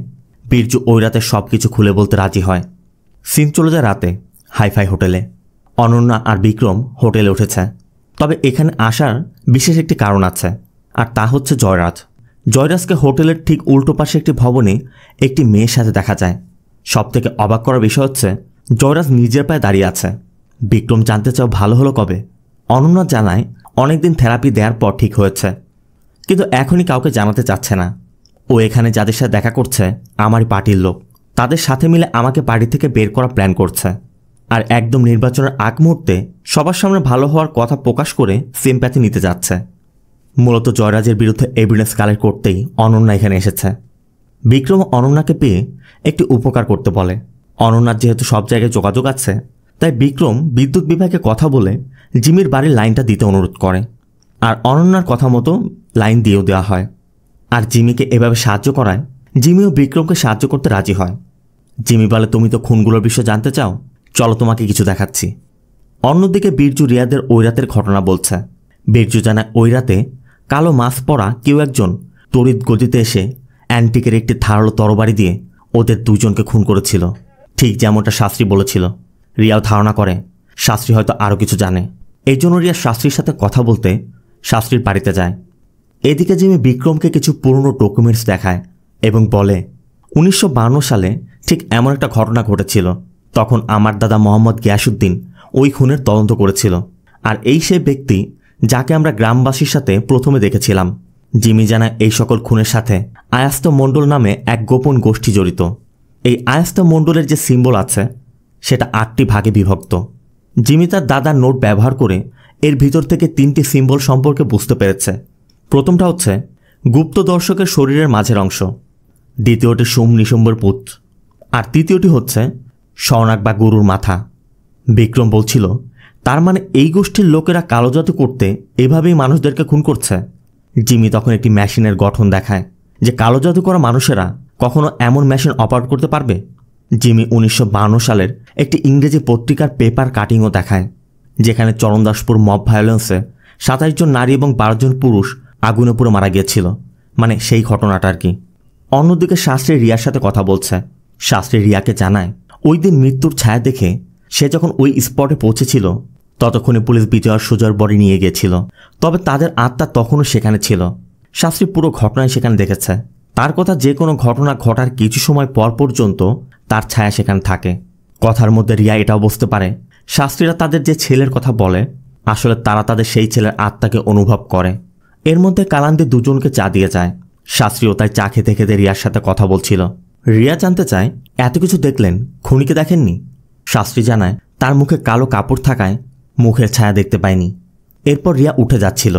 A: বীরজু ওই রাতে সব কিছু খুলে বলতে রাজি হয়। সিন চলে যায় রাতে হাইফাই হোটেলে। অনন্যা আর বিক্রম হোটেলে উঠেছে। তবে এখানে আসার বিশেষ একটি কারণ আছে, আর তা হচ্ছে জয়রাজ। জয়রাজকে হোটেলের ঠিক উল্টো পাশে একটি ভবনে একটি মেয়ের সাথে দেখা যায়। সবথেকে অবাক করার বিষয় হচ্ছে জয়রাজ নিজের পায়ে দাঁড়িয়ে আছে। বিক্রম জানতে চাও ভালো হলো কবে। অনন্যা জানায় অনেকদিন থেরাপি দেওয়ার পর ঠিক হয়েছে, কিন্তু এখনই কাউকে জানাতে চাচ্ছে না। ও এখানে যাদের সাথে দেখা করছে আমারই পার্টির লোক, তাদের সাথে মিলে আমাকে বাড়ি থেকে বের করা প্ল্যান করছে। আর একদম নির্বাচনের আগ মুহূর্তে সবার সামনে ভালো হওয়ার কথা প্রকাশ করে সিম্প্যাথি নিতে যাচ্ছে। মূলত জয়রাজের বিরুদ্ধে এভিডেন্স কালেক্ট করতেই অনন্যা এখানে এসেছে। বিক্রম অনন্যাকে পেয়ে একটি উপকার করতে বলে। অনন্যার যেহেতু সব জায়গায় যোগাযোগ আছে, তাই বিক্রম বিদ্যুৎ বিভাগে কথা বলে জিমির বাড়ির লাইনটা দিতে অনুরোধ করে। আর অনন্যার কথা মতো লাইন দিয়েও দেওয়া হয়। আর জিমিকে এভাবে সাহায্য করায় জিমিও বিক্রমকে সাহায্য করতে রাজি হয়। জিমি বলে তুমি তো খুনগুলোর বিষয়ে জানতে চাও, চলো তোমাকে কিছু দেখাচ্ছি। অন্যদিকে বীরজু রিয়াদের ওই রাতের ঘটনা বলছে। বীরজু জানায় ওই রাতে কালো মাস্ক পরা কেউ একজন তড়িৎ গতিতে এসে অ্যান্টিকের একটি ধারালো তরবারি দিয়ে ওদের দুজনকে খুন করেছিল, ঠিক যেমনটা শাস্ত্রী বলেছিল। রিয়াও ধারণা করে শাস্ত্রী হয়তো আরও কিছু জানে। এই জন্য রিয়া শাস্ত্রীর সাথে কথা বলতে শাস্ত্রীর বাড়িতে যায়। এদিকে জিমি বিক্রমকে কিছু পুরনো ডকুমেন্টস দেখায় এবং বলে 1952 সালে ঠিক এমন একটা ঘটনা ঘটেছিল। তখন আমার দাদা মোহাম্মদ গিয়াসউদ্দিন ওই খুনের তদন্ত করেছিল। আর এই সেই ব্যক্তি যাকে আমরা গ্রামবাসীর সাথে প্রথমে দেখেছিলাম। জিমি জানায় এই সকল খুনের সাথে আয়াস্ত মণ্ডল নামে এক গোপন গোষ্ঠী জড়িত। এই আয়াস্ত মণ্ডলের যে সিম্বল আছে সেটা 8টি ভাগে বিভক্ত। জিমি তার দাদার নোট ব্যবহার করে এর ভিতর থেকে 3টি সিম্বল সম্পর্কে বুঝতে পেরেছে। প্রথমটা হচ্ছে গুপ্ত দর্শকের শরীরের মাঝের অংশ, দ্বিতীয়টি সোম নিশম্বর পুত, আর তৃতীয়টি হচ্ছে শরণাক বা গুরুর মাথা। বিক্রম বলছিল তার মানে এই গোষ্ঠীর লোকেরা কালো জাদু করতে এভাবেই মানুষদেরকে খুন করছে। জিমি তখন একটি মেশিনের গঠন দেখায় যে কালো জাদু করা মানুষেরা কখনো এমন মেশিন অপারেট করতে পারবে। জিমি 1952 সালের একটি ইংরেজি পত্রিকার পেপার কাটিংও দেখায়, যেখানে চরণদাসপুর মব ভায়োলেন্সে 27 জন নারী এবং 12 জন পুরুষ আগুনে পুরো মারা গিয়েছিল, মানে সেই ঘটনাটা আর কি। অন্যদিকে শাস্ত্রী রিয়ার সাথে কথা বলছে। শাস্ত্রী রিয়াকে জানায় ওই দিন মৃত্যুর ছায়া দেখে সে যখন ওই স্পটে পৌঁছেছিল ততক্ষণে পুলিশ বিজয় আর সুজয়ের বডি নিয়ে গিয়েছিল, তবে তাদের আত্মা তখনও সেখানে ছিল। শাস্ত্রী পুরো ঘটনায় সেখানে দেখেছে। তার কথা যে কোনো ঘটনা ঘটার কিছু সময় পর পর্যন্ত তার ছায়া সেখানে থাকে। কথার মধ্যে রিয়া এটাও বুঝতে পারে শাস্ত্রীরা তাদের যে ছেলের কথা বলে আসলে তারা তাদের সেই ছেলের আত্মাকে অনুভব করে। এর মধ্যে কালান্দি দুজনকে চা দিয়ে যায়। শাস্ত্রীও তাই চা খেতে খেতে রিয়ার সাথে কথা বলছিল। রিয়া জানতে চায়, এত কিছু দেখলেন, খুনিকে দেখেননি? শাস্ত্রী জানায় তার মুখে কালো কাপড় থাকায় মুখের ছায়া দেখতে পায়নি। এরপর রিয়া উঠে যাচ্ছিল,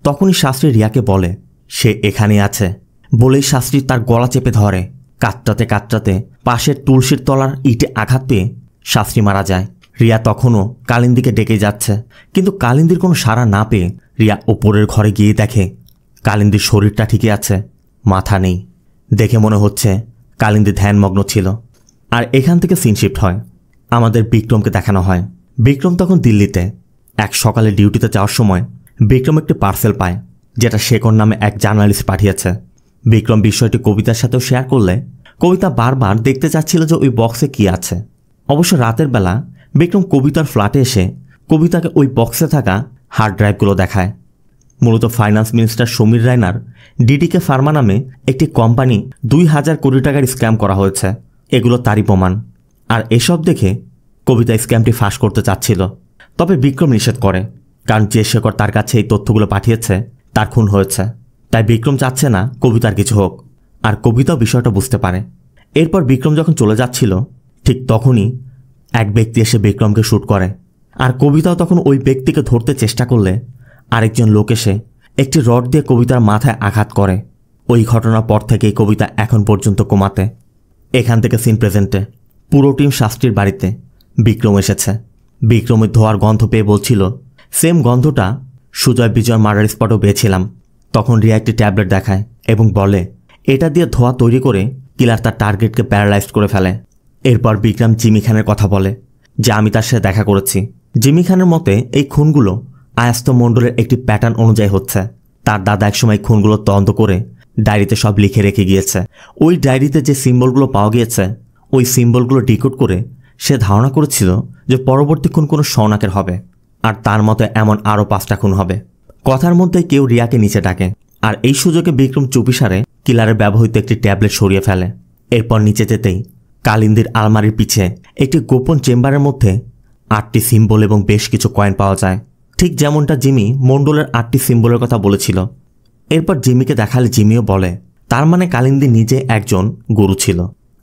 A: তখনই শাস্ত্রী রিয়াকে বলে সে এখানে আছে। বলেই শাস্ত্রী তার গলা চেপে ধরে। কাঁদতে কাঁদতে পাশের তুলসীর তলার ইটে আঘাত পেয়ে শাস্ত্রী মারা যায়। রিয়া তখনও কালিন্দিকে ডেকে যাচ্ছে, কিন্তু কালিন্দির কোনো সাড়া না পেয়ে রিয়া ওপরের ঘরে গিয়ে দেখে কালিন্দির শরীরটা ঠিকই আছে, মাথা নেই। দেখে মনে হচ্ছে কালিন্দি ধ্যানমগ্ন ছিল। আর এখান থেকে সিন শিফট হয়, আমাদের বিক্রমকে দেখানো হয়। বিক্রম তখন দিল্লিতে। এক সকালে ডিউটিতে যাওয়ার সময় বিক্রম একটি পার্সেল পায়, যেটা শেখর নামে এক জার্নালিস্ট পাঠিয়েছে। বিক্রম বিষয়টি কবিতার সাথেও শেয়ার করলে কবিতা বারবার দেখতে চাচ্ছিল যে ওই বক্সে কি আছে। অবশ্য রাতের বেলা বিক্রম কবিতার ফ্ল্যাটে এসে কবিতাকে ওই বক্সে থাকা হার্ড ড্রাইভগুলো দেখায়। মূলত ফাইন্যান্স মিনিস্টার সমীর রায়নার ডিডিকে ফার্মা নামে একটি কোম্পানি 2000 কোটি টাকার স্ক্যাম করা হয়েছে, এগুলো তারই প্রমাণ। আর এসব দেখে কবিতা স্ক্যামটি ফাঁস করতে চাচ্ছিল, তবে বিক্রম নিষেধ করে, কারণ যে শেখর তার কাছে এই তথ্যগুলো পাঠিয়েছে তার খুন হয়েছে। তাই বিক্রম চাচ্ছে না কবিতার কিছু হোক, আর কবিতাও বিষয়টা বুঝতে পারে। এরপর বিক্রম যখন চলে যাচ্ছিল ঠিক তখনই এক ব্যক্তি এসে বিক্রমকে শ্যুট করে। আর কবিতাও তখন ওই ব্যক্তিকে ধরতে চেষ্টা করলে আরেকজন লোক এসে একটি রড দিয়ে কবিতার মাথায় আঘাত করে। ওই ঘটনার পর থেকেই কবিতা এখন পর্যন্ত কোমাতে। এখান থেকে সিন প্রেজেন্টে পুরো টিম শাস্ত্রীর বাড়িতে। বিক্রম এসেছে। বিক্রমের ধোয়ার গন্ধ পেয়ে বলছিল সেম গন্ধটা সুজয় বিজয় মার্ডার স্পটও পেয়েছিলাম। তখন রিয়া একটি ট্যাবলেট দেখায় এবং বলে এটা দিয়ে ধোয়া তৈরি করে কিলার তার টার্গেটকে প্যারালাইজড করে ফেলে। এরপর বিক্রম জিমি খানের কথা বলে যে আমি তার সাথে দেখা করেছি। জিমি খানের মতে এই খুনগুলো আয়াস্ত মণ্ডলের একটি প্যাটার্ন অনুযায়ী হচ্ছে। তার দাদা একসময় খুনগুলো তদন্ত করে ডায়েরিতে সব লিখে রেখে গিয়েছে। ওই ডায়েরিতে যে সিম্বলগুলো পাওয়া গিয়েছে ওই সিম্বলগুলো ডিকোড করে সে ধারণা করেছিল যে পরবর্তী খুন কোনো শৌনাকের হবে, আর তার মতে এমন আরও 5টা খুন হবে। কথার মধ্যে কেউ রিয়াকে নিচে ডাকে, আর এই সুযোগে বিক্রম চুপিসারে কিলারের ব্যবহৃত একটি ট্যাবলেট সরিয়ে ফেলে। এরপর নিচে যেতেই কালিন্দির আলমারির পিছে একটি গোপন চেম্বারের মধ্যে 8টি সিম্বল এবং বেশ কিছু কয়েন পাওয়া যায়, ঠিক যেমনটা জিমি মণ্ডলের 8টি সিম্বলের কথা বলেছিল। এরপর জিমিকে দেখালে জিমিও বলে তার মানে কালিন্দি নিজে একজন গুরু ছিল।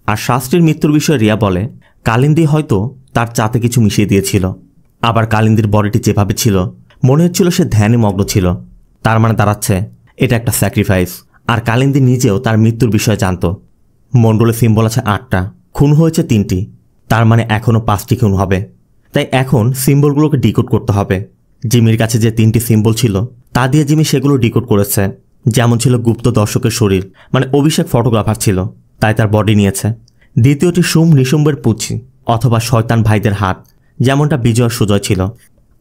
A: আর শাস্ত্রীর মৃত্যুর বিষয়ে রিয়া বলে কালিন্দি হয়তো তার চাতে কিছু মিশিয়ে দিয়েছিল। আবার কালিন্দির বডিটি যেভাবে ছিল মনে হচ্ছিল সে ধ্যানে মগ্ন ছিল। তার মানে দাঁড়াচ্ছে এটা একটা স্যাক্রিফাইস। আর কালিন্দি নিজেও তার মৃত্যুর বিষয়ে জানত। মণ্ডলের সিম্বল আছে 8টা, খুন হয়েছে 3টি, তার মানে এখনও 5টি খুন হবে। তাই এখন সিম্বলগুলোকে ডিকোড করতে হবে। জিমির কাছে যে 3টি সিম্বল ছিল তা দিয়ে জিমি সেগুলো ডিকোড করেছে। যেমন ছিল গুপ্ত দর্শকের শরীর, মানে অভিষেক ফটোগ্রাফার ছিল, তাই তার বডি নিয়েছে। দ্বিতীয়টি সুম নিশুম্বের পুঁছি অথবা শয়তান ভাইদের হাত, যেমনটা বিজয় সুজয় ছিল।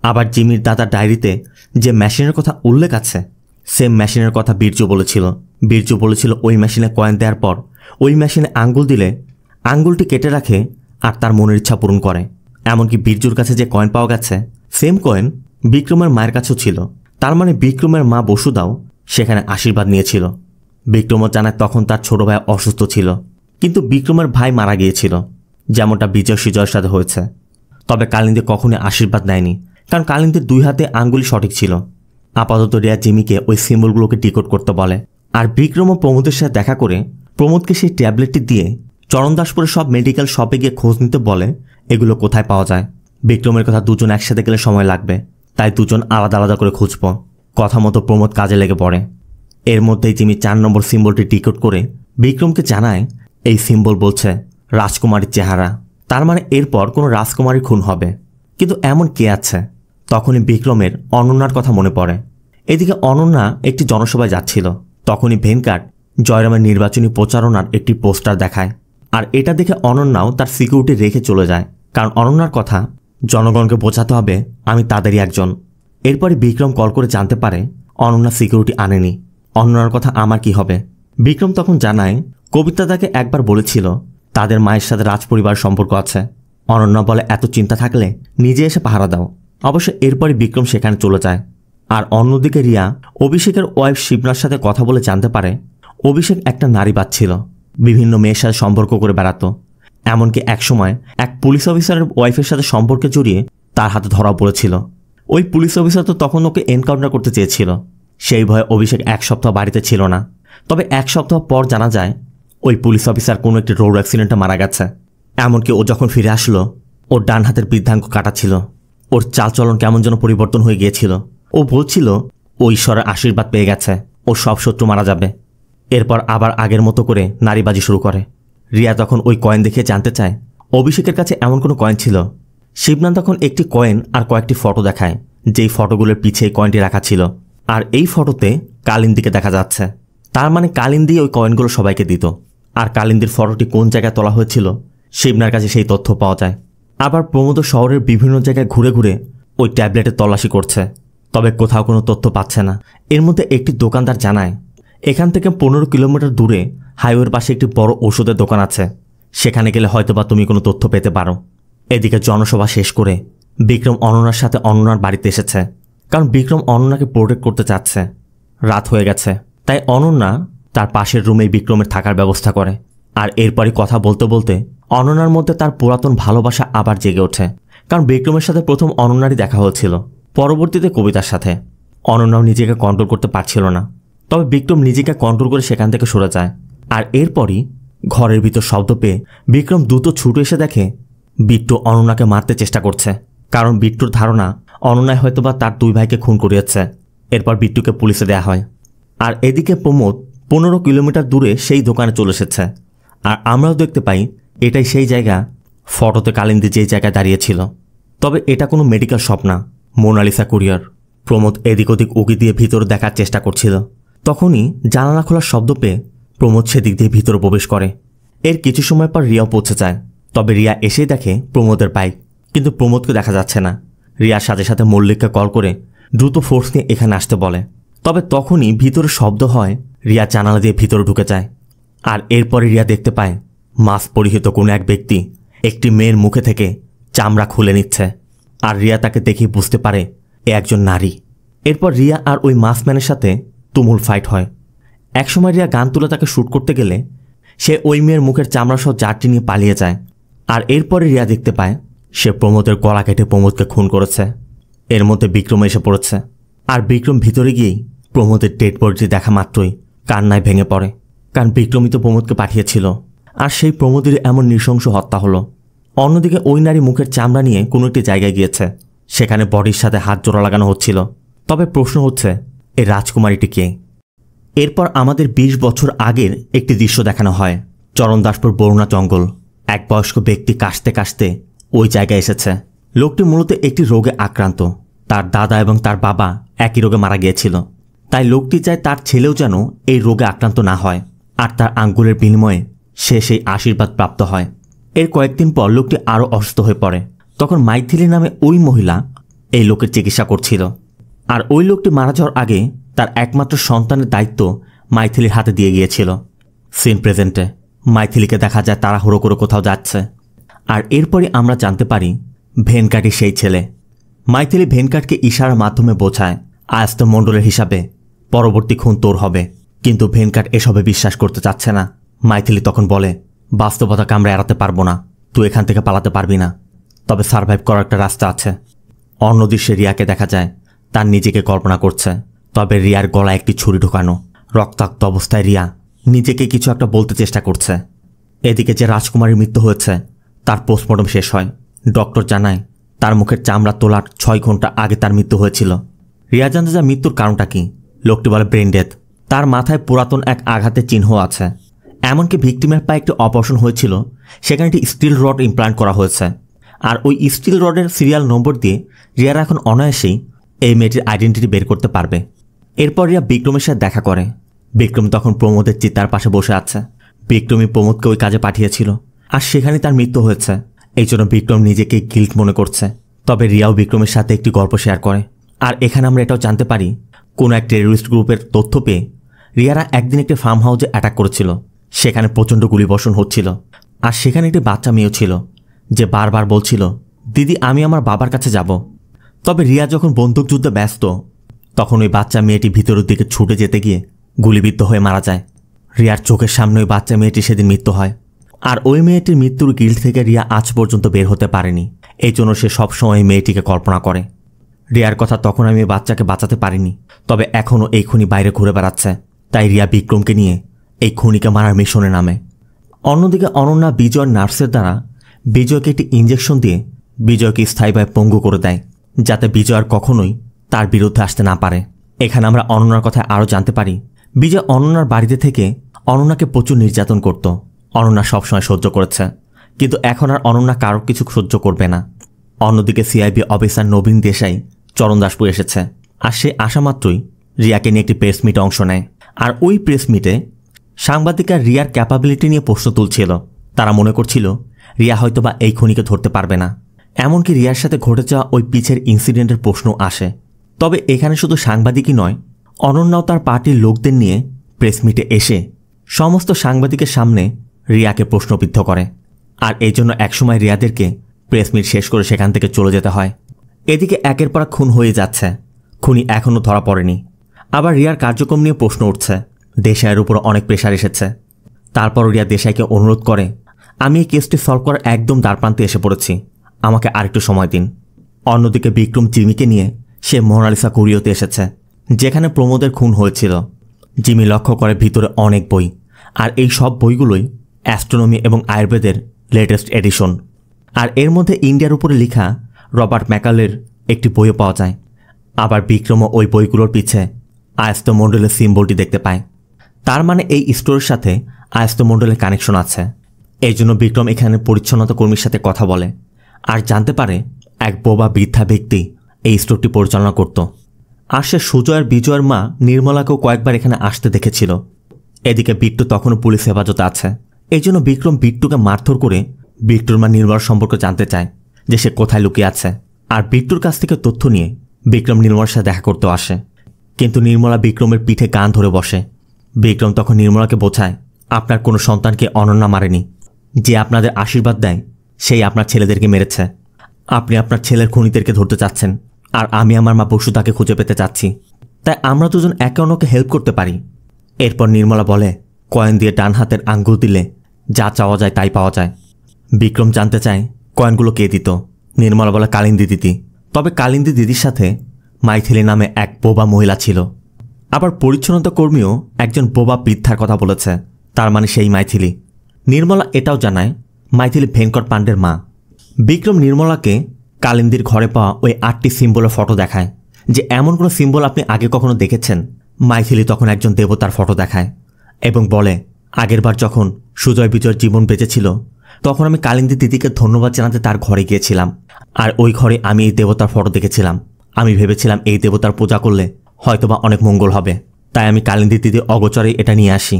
A: আবার জিমির দাদার ডায়েরিতে যে মেশিনের কথা উল্লেখ আছে সেম মেশিনের কথা বীর্য বলেছিল। বীর্য বলেছিল ওই মেশিনে কয়েন দেওয়ার পর ওই মেশিনে আঙ্গুল দিলে আঙ্গুলটি কেটে রাখে আর তার মনের ইচ্ছা পূরণ করে। এমনকি বীর্যুর কাছে যে কয়েন পাওয়া গেছে সেম কয়েন বিক্রমের মায়ের কাছেও ছিল। তার মানে বিক্রমের মা বসুদাও সেখানে আশীর্বাদ নিয়েছিল। বিক্রমও জানায় তখন তার ছোট ভাই অসুস্থ ছিল, কিন্তু বিক্রমের ভাই মারা গিয়েছিল, যেমনটা বিজয় সুজয়ের সাথে হয়েছে। তবে কালিন্দি কখনোই আশীর্বাদ নেয়নি, কারণ কালিন্দির 2 হাতে আঙ্গুলি সঠিক ছিল। আপাতত রিয়া জিমিকে ওই সিম্বলগুলোকে ডিকোড করতে বলে। আর বিক্রম ও প্রমোদের সাথে দেখা করে প্রমোদকে সেই ট্যাবলেটটি দিয়ে চরণদাসপুরের সব মেডিকেল শপে গিয়ে খোঁজ নিতে বলে এগুলো কোথায় পাওয়া যায়। বিক্রমের কথা দুজন একসাথে গেলে সময় লাগবে, তাই দুজন আলাদা আলাদা করে খুঁজব। কথা মতো প্রমোদ কাজে লেগে পড়ে। এর মধ্যেই জিমি 4 নম্বর সিম্বলটি ডিকোড করে বিক্রমকে জানায় এই সিম্বল বলছে রাজকুমারীর চেহারা, তার মানে এরপর কোনো রাজকুমারীর খুন হবে। কিন্তু এমন কে আছে? তখনই বিক্রমের অনন্যার কথা মনে পড়ে। এদিকে অনন্যা একটি জনসভায় যাচ্ছিল, তখনই ভেনকাট জয়রামের নির্বাচনী প্রচারণার একটি পোস্টার দেখায়। আর এটা দেখে অনন্যাও তার সিকিউরিটি রেখে চলে যায়, কারণ অনন্যার কথা জনগণকে বোঝাতে হবে আমি তাদেরই একজন। এরপরে বিক্রম কল করে জানতে পারে অনন্যা সিকিউরিটি আনেনি। অনন্যার কথা আমার কি হবে? বিক্রম তখন জানায় কবিতা তাকে একবার বলেছিল তাদের মায়ের সাথে রাজপরিবার সম্পর্ক আছে। অনন্যা বলে এত চিন্তা থাকলে নিজে এসে পাহারা দাও। অবশ্য এরপরই বিক্রম সেখানে চলে যায়। আর অন্যদিকে রিয়া অভিষেকের ওয়াইফ শিবনার সাথে কথা বলে জানতে পারে অভিষেক একটা নারী ছিল, বিভিন্ন মেয়ের সাথে সম্পর্ক করে বেড়াতো। এমনকি একসময় এক পুলিশ অফিসারের ওয়াইফের সাথে সম্পর্কে জড়িয়ে তার হাতে ধরা পড়েছিল। ওই পুলিশ অফিসার তো তখন ওকে এনকাউন্টার করতে চেয়েছিল। সেই ভয়ে অভিষেক 1 সপ্তাহ বাড়িতে ছিল না। তবে 1 সপ্তাহ পর জানা যায় ওই পুলিশ অফিসার কোনো একটি রোড অ্যাক্সিডেন্টে মারা গেছে। এমনকি ও যখন ফিরে আসলো ওর ডান হাতের বৃদ্ধাঙ্গ কাটা ছিল। ওর চালচলন কেমন যেন পরিবর্তন হয়ে গিয়েছিল। ও বলছিল ও ঈশ্বরের আশীর্বাদ পেয়ে গেছে, ওর সব শত্রু মারা যাবে। এরপর আবার আগের মতো করে নারীবাজি শুরু করে। রিয়া তখন ওই কয়েন দেখে জানতে চায় অভিষেকের কাছে এমন কোনো কয়েন ছিল। শিবনাথ তখন একটি কয়েন আর কয়েকটি ফটো দেখায়, যেই ফটোগুলোর পিছিয়ে কয়েনটি রাখা ছিল। আর এই ফটোতে কালিন্দিকে দেখা যাচ্ছে। তার মানে কালিন্দি ওই কয়েনগুলো সবাইকে দিত। আর কালিন্দির ফটোটি কোন জায়গায় তোলা হয়েছিল শিবনার কাছে সেই তথ্য পাওয়া যায়। আবার প্রমোদ শহরের বিভিন্ন জায়গায় ঘুরে ঘুরে ওই ট্যাবলেটের তল্লাশি করছে, তবে কোথাও কোনো তথ্য পাচ্ছে না। এর মধ্যে একটি দোকানদার জানায় এখান থেকে 15 কিলোমিটার দূরে হাইওয়ের পাশে একটি বড় ওষুধের দোকান আছে, সেখানে গেলে হয়তোবা তুমি কোনো তথ্য পেতে পারো। এদিকে জনসভা শেষ করে বিক্রম অনন্যার সাথে অনন্যার বাড়িতে এসেছে, কারণ বিক্রম অনন্যাকে প্রোটেক্ট করতে চাচ্ছে। রাত হয়ে গেছে, তাই অনন্যা তার পাশের রুমেই বিক্রমের থাকার ব্যবস্থা করে। আর এরপরই কথা বলতে বলতে অনন্যার মধ্যে তার পুরাতন ভালোবাসা আবার জেগে ওঠে, কারণ বিক্রমের সাথে প্রথম অনন্যারই দেখা হয়েছিল, পরবর্তীতে কবিতার সাথে। অনন্যাও নিজেকে কন্ট্রোল করতে পারছিল না, তবে বিক্রম নিজেকে কন্ট্রোল করে সেখান থেকে সরে যায়। আর এরপরই ঘরের ভিতর শব্দ পেয়ে বিক্রম দ্রুত ছুটে এসে দেখে বিট্টু অনন্যাকে মারতে চেষ্টা করছে, কারণ বিট্টুর ধারণা অনন্যায় হয়তোবা তার 2 ভাইকে খুন করিয়েছে। এরপর বিট্টুকে পুলিশে দেয়া হয়। আর এদিকে প্রমোদ 15 কিলোমিটার দূরে সেই দোকানে চলে এসেছে। আর আমরাও দেখতে পাই এটাই সেই জায়গা ফটোতে কালিন্দি যেই জায়গায় দাঁড়িয়েছিল। তবে এটা কোনো মেডিকেল শপ না, মোনালিসা কুরিয়ার। প্রমোদ এদিক ওদিক উকি দিয়ে ভিতরে দেখার চেষ্টা করছিল। তখনই জানালা খোলার শব্দ পেয়ে প্রমোদ সেদিক দিয়ে ভিতরে প্রবেশ করে। এর কিছু সময় পর রিয়াও পৌঁছে যায়। তবে রিয়া এসেই দেখে প্রমোদের বাইক, কিন্তু প্রমোদকে দেখা যাচ্ছে না। রিয়ার সাথে সাথে মল্লিককে কল করে দ্রুত ফোর্স নিয়ে এখানে আসতে বলে। তবে তখনই ভিতরে শব্দ হয়, রিয়া জানালা দিয়ে ভিতরে ঢুকে যায়। আর এরপরে রিয়া দেখতে পায় মাস্ক পরিহিত কোনো এক ব্যক্তি একটি মেয়ের মুখে থেকে চামড়া খুলে নিচ্ছে। আর রিয়া তাকে দেখে বুঝতে পারে এ একজন নারী। এরপর রিয়া আর ওই মাস্কম্যানের সাথে তুমুল ফাইট হয়। একসময় রিয়া গান তুলে তাকে শ্যুট করতে গেলে সে ওই মেয়ের মুখের চামড়া সহ জারটি নিয়ে পালিয়ে যায়। আর এরপরে রিয়া দেখতে পায় সে প্রমোদের গলা কেটে প্রমোদকে খুন করেছে। এর মধ্যে বিক্রম এসে পড়েছে। আর বিক্রম ভিতরে গিয়েই প্রমোদের ডেড বডি দেখা মাত্রই কান্নায় ভেঙে পড়ে, কারণ বিক্রমই তো প্রমোদকে পাঠিয়েছিল। আর সেই প্রমোদের এমন নৃশংস হত্যা হলো। অন্যদিকে ওই নারী মুখের চামড়া নিয়ে কোনো একটি জায়গায় গিয়েছে, সেখানে বডির সাথে হাত জোড়া লাগানো হচ্ছিল। তবে প্রশ্ন হচ্ছে এই রাজকুমারীটি কে? এরপর আমাদের 20 বছর আগের একটি দৃশ্য দেখানো হয়। চরণদাসপুর বরুণা জঙ্গল। এক বয়স্ক ব্যক্তি কাশতে কাশতে ওই জায়গায় এসেছে। লোকটি মূলত একটি রোগে আক্রান্ত। তার দাদা এবং তার বাবা একই রোগে মারা গিয়েছিল, তাই লোকটি চায় তার ছেলেও যেন এই রোগে আক্রান্ত না হয়, আর তার আঙ্গুলের বিনিময়ে সে সেই আশীর্বাদ প্রাপ্ত হয়। এর কয়েকদিন পর লোকটি আরও অসুস্থ হয়ে পড়ে। তখন মাইথিলি নামে ওই মহিলা এই লোকের চিকিৎসা করছিল। আর ওই লোকটি মারা যাওয়ার আগে তার একমাত্র সন্তানের দায়িত্ব মাইথিলির হাতে দিয়ে গিয়েছিল। সিন প্রেজেন্টে মাইথিলিকে দেখা যায় তাড়াহুড়ো করে কোথাও যাচ্ছে। আর এরপরই আমরা জানতে পারি ভেনকাটই সেই ছেলে। মাইথিলি ভেনকাটকে ইশারার মাধ্যমে বোঝায় আয়স্ত মণ্ডলের হিসাবে পরবর্তী খুন তোর হবে, কিন্তু ভেনকাট এসবে বিশ্বাস করতে চাচ্ছে না। মাইথিলি তখন বলে বাস্তবতাকে আমরা এড়াতে পারবো না, তুই এখান থেকে পালাতে পারবি না, তবে সার্ভাইভ করার একটা রাস্তা আছে। অন্য দৃশ্যে রিয়াকে দেখা যায় তার নিজেকে কল্পনা করছে, তবে রিয়ার গলায় একটি ছুরি ঢোকানো। রক্তাক্ত অবস্থায় রিয়া নিজেকে কিছু একটা বলতে চেষ্টা করছে। এদিকে যে রাজকুমারীর মৃত্যু হয়েছে তার পোস্টমর্টম শেষ হয়। ডক্টর জানায় তার মুখের চামড়া তোলার 6 ঘন্টা আগে তার মৃত্যু হয়েছিল। রিয়া জানতে যায় মৃত্যুর কারণটা কি। লোকটি বলে ব্রেন ডেথ। তার মাথায় পুরাতন এক আঘাতের চিহ্ন আছে। এমনকি ভিকটিমের পায়ে একটি অপারেশন হয়েছিল, সেখানে একটি স্টিল রড ইমপ্লান্ট করা হয়েছে। আর ওই স্টিল রডের সিরিয়াল নম্বর দিয়ে রিয়ারা এখন অনায়াসেই এই মেয়েটির আইডেন্টিটি বের করতে পারবে। এরপর রিয়া বিক্রমের সাথে দেখা করে। বিক্রম তখন প্রমোদের চিতার পাশে বসে আছে। বিক্রমই প্রমোদকে ওই কাজে পাঠিয়েছিল, আর সেখানে তার মৃত্যু হয়েছে। এই জন্য বিক্রম নিজেকে গিল্ট মনে করছে। তবে রিয়াও বিক্রমের সাথে একটি গল্প শেয়ার করে। আর এখানে আমরা এটাও জানতে পারি কোনো এক টেররিস্ট গ্রুপের তথ্য পেয়ে রিয়ারা একদিন একটি ফার্ম হাউসে অ্যাটাক করেছিল। সেখানে প্রচণ্ড গুলিবর্ষণ হচ্ছিল। আর সেখানে একটি বাচ্চা মেয়েও ছিল যে বারবার বলছিল দিদি আমি আমার বাবার কাছে যাব। তবে রিয়া যখন বন্দুকযুদ্ধে ব্যস্ত তখন ওই বাচ্চা মেয়েটি ভিতরের দিকে ছুটে যেতে গিয়ে গুলিবিদ্ধ হয়ে মারা যায়। রিয়ার চোখের সামনে ওই বাচ্চা মেয়েটি সেদিন মৃত্যু হয়। আর ওই মেয়েটির মৃত্যুর গিল্ট থেকে রিয়া আজ পর্যন্ত বের হতে পারেনি। এই জন্য সে সবসময় মেয়েটিকে কল্পনা করে। রিয়ার কথা তখন আমি বাচ্চাকে বাঁচাতে পারিনি, তবে এখনও এই খুনি বাইরে ঘুরে বেড়াচ্ছে। তাই রিয়া বিক্রমকে নিয়ে এই খুনিকে মারার মিশনে নামে। অন্যদিকে অনন্যা বিজয়ের নার্সের দ্বারা বিজয়কে একটি ইঞ্জেকশন দিয়ে বিজয়কে স্থায়ীভাবে পঙ্গু করে দেয়, যাতে বিজয় আর কখনোই তার বিরুদ্ধে আসতে না পারে। এখানে আমরা অনন্যার কথা আরও জানতে পারি। বিজয় অনন্যার বাড়িতে থেকে অনন্যাকে প্রচুর নির্যাতন করত। অনন্যা সবসময় সহ্য করেছে, কিন্তু এখন আর অনন্যা কারোর কিছু সহ্য করবে না। অন্যদিকে সিআইবি অফিসার নবীন দেশাই চরণদাসপুর এসেছে, আর সে আসা মাত্রই রিয়াকে নিয়ে একটি প্রেস মিটে অংশ নেয়। আর ওই প্রেস মিটে সাংবাদিকরা রিয়ার ক্যাপাবিলিটি নিয়ে প্রশ্ন তুলছিল। তারা মনে করছিল রিয়া হয়তোবা এই খুনিকে ধরতে পারবে না। এমনকি রিয়ার সাথে ঘটে যাওয়া ওই পিছের ইনসিডেন্টের প্রশ্ন আসে। তবে এখানে শুধু সাংবাদিকই নয়, অনন্যাও তার পার্টির লোকদের নিয়ে প্রেস মিটে এসে সমস্ত সাংবাদিকের সামনে রিয়াকে প্রশ্নবিদ্ধ করে। আর এই জন্য একসময় রিয়াদেরকে প্রেস মিট শেষ করে সেখান থেকে চলে যেতে হয়। এদিকে একের পর খুন হয়ে যাচ্ছে, খুনি এখনও ধরা পড়েনি। আবার রিয়ার কার্যক্রম নিয়ে প্রশ্ন উঠছে। দেশাইয়ের উপর অনেক প্রেশার এসেছে। তারপর রিয়া দেশাইকে অনুরোধ করে, আমি এই কেসটি সলভ করার একদম দ্বারপ্রান্তে এসে পড়েছি, আমাকে আরেকটু সময় দিন। অন্যদিকে বিক্রম জিমিকে নিয়ে সে মোনালিসা কুরিওতে এসেছে, যেখানে প্রমোদের খুন হয়েছিল। জিমি লক্ষ্য করে ভিতরে অনেক বই, আর এই সব বইগুলোই অ্যাস্ট্রোনমি এবং আয়ুর্বেদের লেটেস্ট এডিশন। আর এর মধ্যে ইন্ডিয়ার উপরে লেখা রবার্ট ম্যাকালের একটি বইও পাওয়া যায়। আবার বিক্রমও ওই বইগুলোর পিছে আয়স্তমণ্ডলের সিম্বলটি দেখতে পায়। তার মানে এই স্টোরির সাথে আয়স্তমণ্ডলের কানেকশন আছে। এই জন্য বিক্রম এখানে পরিচ্ছন্নতা কর্মীর সাথে কথা বলে আর জানতে পারে এক বোবা বৃদ্ধা ব্যক্তি এই স্টোরটি পরিচালনা করত। আর সে সুজয়ের বিজয়ের মা নির্মলাকেও কয়েকবার এখানে আসতে দেখেছিল। এদিকে বিট্টু তখনও পুলিশ হেফাজতে আছে। এই জন্য বিক্রম বিট্টুকে মারধর করে বিট্টুর মা নির্মলার সম্পর্কে জানতে চায়, যে সে কোথায় লুকিয়ে আছে। আর বিট্টুর কাছ থেকে তথ্য নিয়ে বিক্রম নির্মলার সাথে দেখা করতে আসে। কিন্তু নির্মলা বিক্রমের পিঠে গান ধরে বসে। বিক্রম তখন নির্মলাকে বোঝায়, আপনার কোনো সন্তানকে অনন্যা মারেনি। যে আপনাদের আশীর্বাদ দেয় সেই আপনার ছেলেদেরকে মেরেছে। আপনি আপনার ছেলের খুনিদেরকে ধরতে চাচ্ছেন, আর আমি আমার মা বসুতাকে খুঁজে পেতে চাচ্ছি। তাই আমরা দুজন একে অন্যকে হেল্প করতে পারি। এরপর নির্মলা বলে, কয়েন দিয়ে ডান হাতের আঙ্গুল দিলে যা চাওয়া যায় তাই পাওয়া যায়। বিক্রম জানতে চায় কয়েনগুলো কে দিত। নির্মলা বলে, কালিন্দী দিদি। তবে কালিন্দী দিদির সাথে মাইথিলি নামে এক বোবা মহিলা ছিল। আবার পরিচ্ছন্নতা কর্মীও একজন বোবা বৃদ্ধার কথা বলেছে, তার মানে সেই মাইথিলি। নির্মলা এটাও জানায় মাইথিলি ভেঙ্কট পাণ্ডের মা। বিক্রম নির্মলাকে কালিন্দির ঘরে পাওয়া ওই 8টি সিম্বলের ফটো দেখায়, যে এমন কোনো সিম্বল আপনি আগে কখনো দেখেছেন। মাইথিলি তখন একজন দেবতার ফটো দেখায় এবং বলে, আগেরবার যখন সুজয় বিজয়ের জীবন বেঁচেছিল তখন আমি কালিন্দী দিদিকে ধন্যবাদ জানাতে তার ঘরে গিয়েছিলাম। আর ওই ঘরে আমি এই দেবতার ফটো দেখেছিলাম। আমি ভেবেছিলাম এই দেবতার পূজা করলে হয়তোবা অনেক মঙ্গল হবে, তাই আমি কালিন্দী দিদির অগোচরে এটা নিয়ে আসি।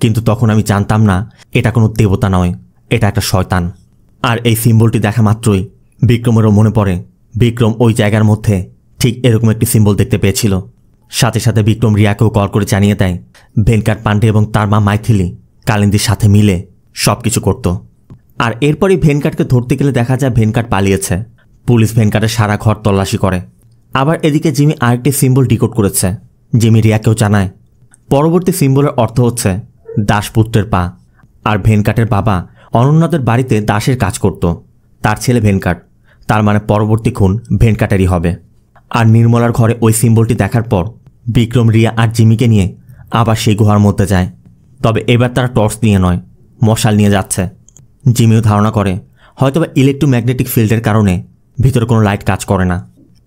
A: কিন্তু তখন আমি জানতাম না এটা কোনো দেবতা নয়, এটা একটা শয়তান। আর এই সিম্বলটি দেখা মাত্রই বিক্রমেরও মনে পড়ে বিক্রম ওই জায়গার মধ্যে ঠিক এরকম একটি সিম্বল দেখতে পেয়েছিল। সাথে সাথে বিক্রম রিয়াকেও কল করে জানিয়ে দেয় ভেঙ্কট পাণ্ডে এবং তার মা মাইথিলি কালিন্দির সাথে মিলে সব কিছু করত। আর এরপরই ভেঙ্কটকে ধরতে গেলে দেখা যায় ভেঙ্কট পালিয়েছে। পুলিশ ভেঙ্কটের সারা ঘর তল্লাশি করে। আবার এদিকে জিমি আরেকটি সিম্বল ডিকোড করেছে। জিমি রিয়াকেও জানায় পরবর্তী সিম্বলের অর্থ হচ্ছে দাসপুত্রের পা। আর ভেঙ্কটের বাবা অনন্যাদের বাড়িতে দাসের কাজ করত, তার ছেলে ভেঙ্কট। তার মানে পরবর্তী খুন ভেঙ্কটেরই হবে। আর নির্মলার ঘরে ওই সিম্বলটি দেখার পর বিক্রম রিয়া আর জিমিকে নিয়ে আবার সেই গুহার মধ্যে যায়। তবে এবার তারা টর্চ নিয়ে নয়, মশাল নিয়ে যাচ্ছে। জিমিও ধারণা করে হয়তোবা ইলেকট্রোম্যাগনেটিক ফিল্ডের কারণে ভিতরে কোনো লাইট কাজ করে না।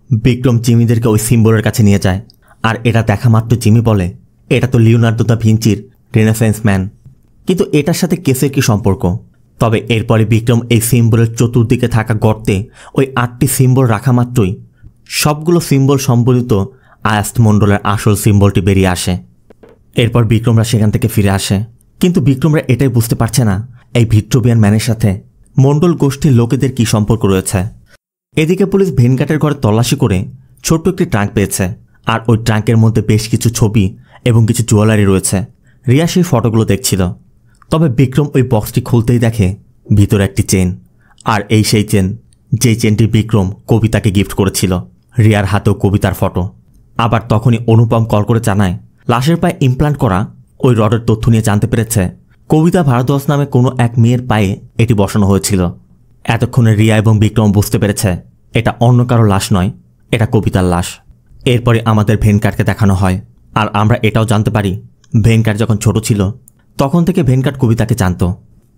A: বিক্রম জিমিদেরকে ওই সিম্বলের কাছে নিয়ে যায়। আর এটা দেখা মাত্র জিমি বলে, এটা তো লিওনার্দো দা ভিঞ্চির রেনেসাঁস ম্যান। কিন্তু এটার সাথে কেসের কি সম্পর্ক? তবে এরপরে বিক্রম এই সিম্বলের চতুর্দিকে থাকা গর্তে ওই 8টি সিম্বল রাখা মাত্রই সবগুলো সিম্বল সম্বলিত আয়াস্তমণ্ডলের আসল সিম্বলটি বেরিয়ে আসে। এরপর বিক্রমরা সেখান থেকে ফিরে আসে। কিন্তু বিক্রমরা এটাই বুঝতে পারছে না এই ভিট্রোভিয়ান ম্যানের সাথে মণ্ডল গোষ্ঠীর লোকেদের কি সম্পর্ক রয়েছে। এদিকে পুলিশ ভেনকাটের ঘরে তল্লাশি করে ছোট্ট একটি ট্রাঙ্ক পেয়েছে। আর ওই ট্রাঙ্কের মধ্যে বেশ কিছু ছবি এবং কিছু জুয়েলারি রয়েছে। রিয়া সেই ফটোগুলো দেখছিল। তবে বিক্রম ওই বক্সটি খুলতেই দেখে ভিতরে একটি চেন। আর এই সেই চেন, যেই চেনটি বিক্রম কবিতাকে গিফট করেছিল। রিয়ার হাতেও কবিতার ফটো। আবার তখনই অনুপম কল করে জানায় লাশের পায়ে ইমপ্লান্ট করা ওই রডের তথ্য নিয়ে জানতে পেরেছে কবিতা ভারদ্বাজ নামে কোনো এক মেয়ের পায়ে এটি বসানো হয়েছিল। এতক্ষণে রিয়া এবং বিক্রম বুঝতে পেরেছে এটা অন্য কারো লাশ নয়, এটা কবিতার লাশ। এরপরে আমাদের ভেনকাটকে দেখানো হয়, আর আমরা এটাও জানতে পারি ভেনকাট যখন ছোট ছিল তখন থেকে ভেনকাট কবিতাকে জানত,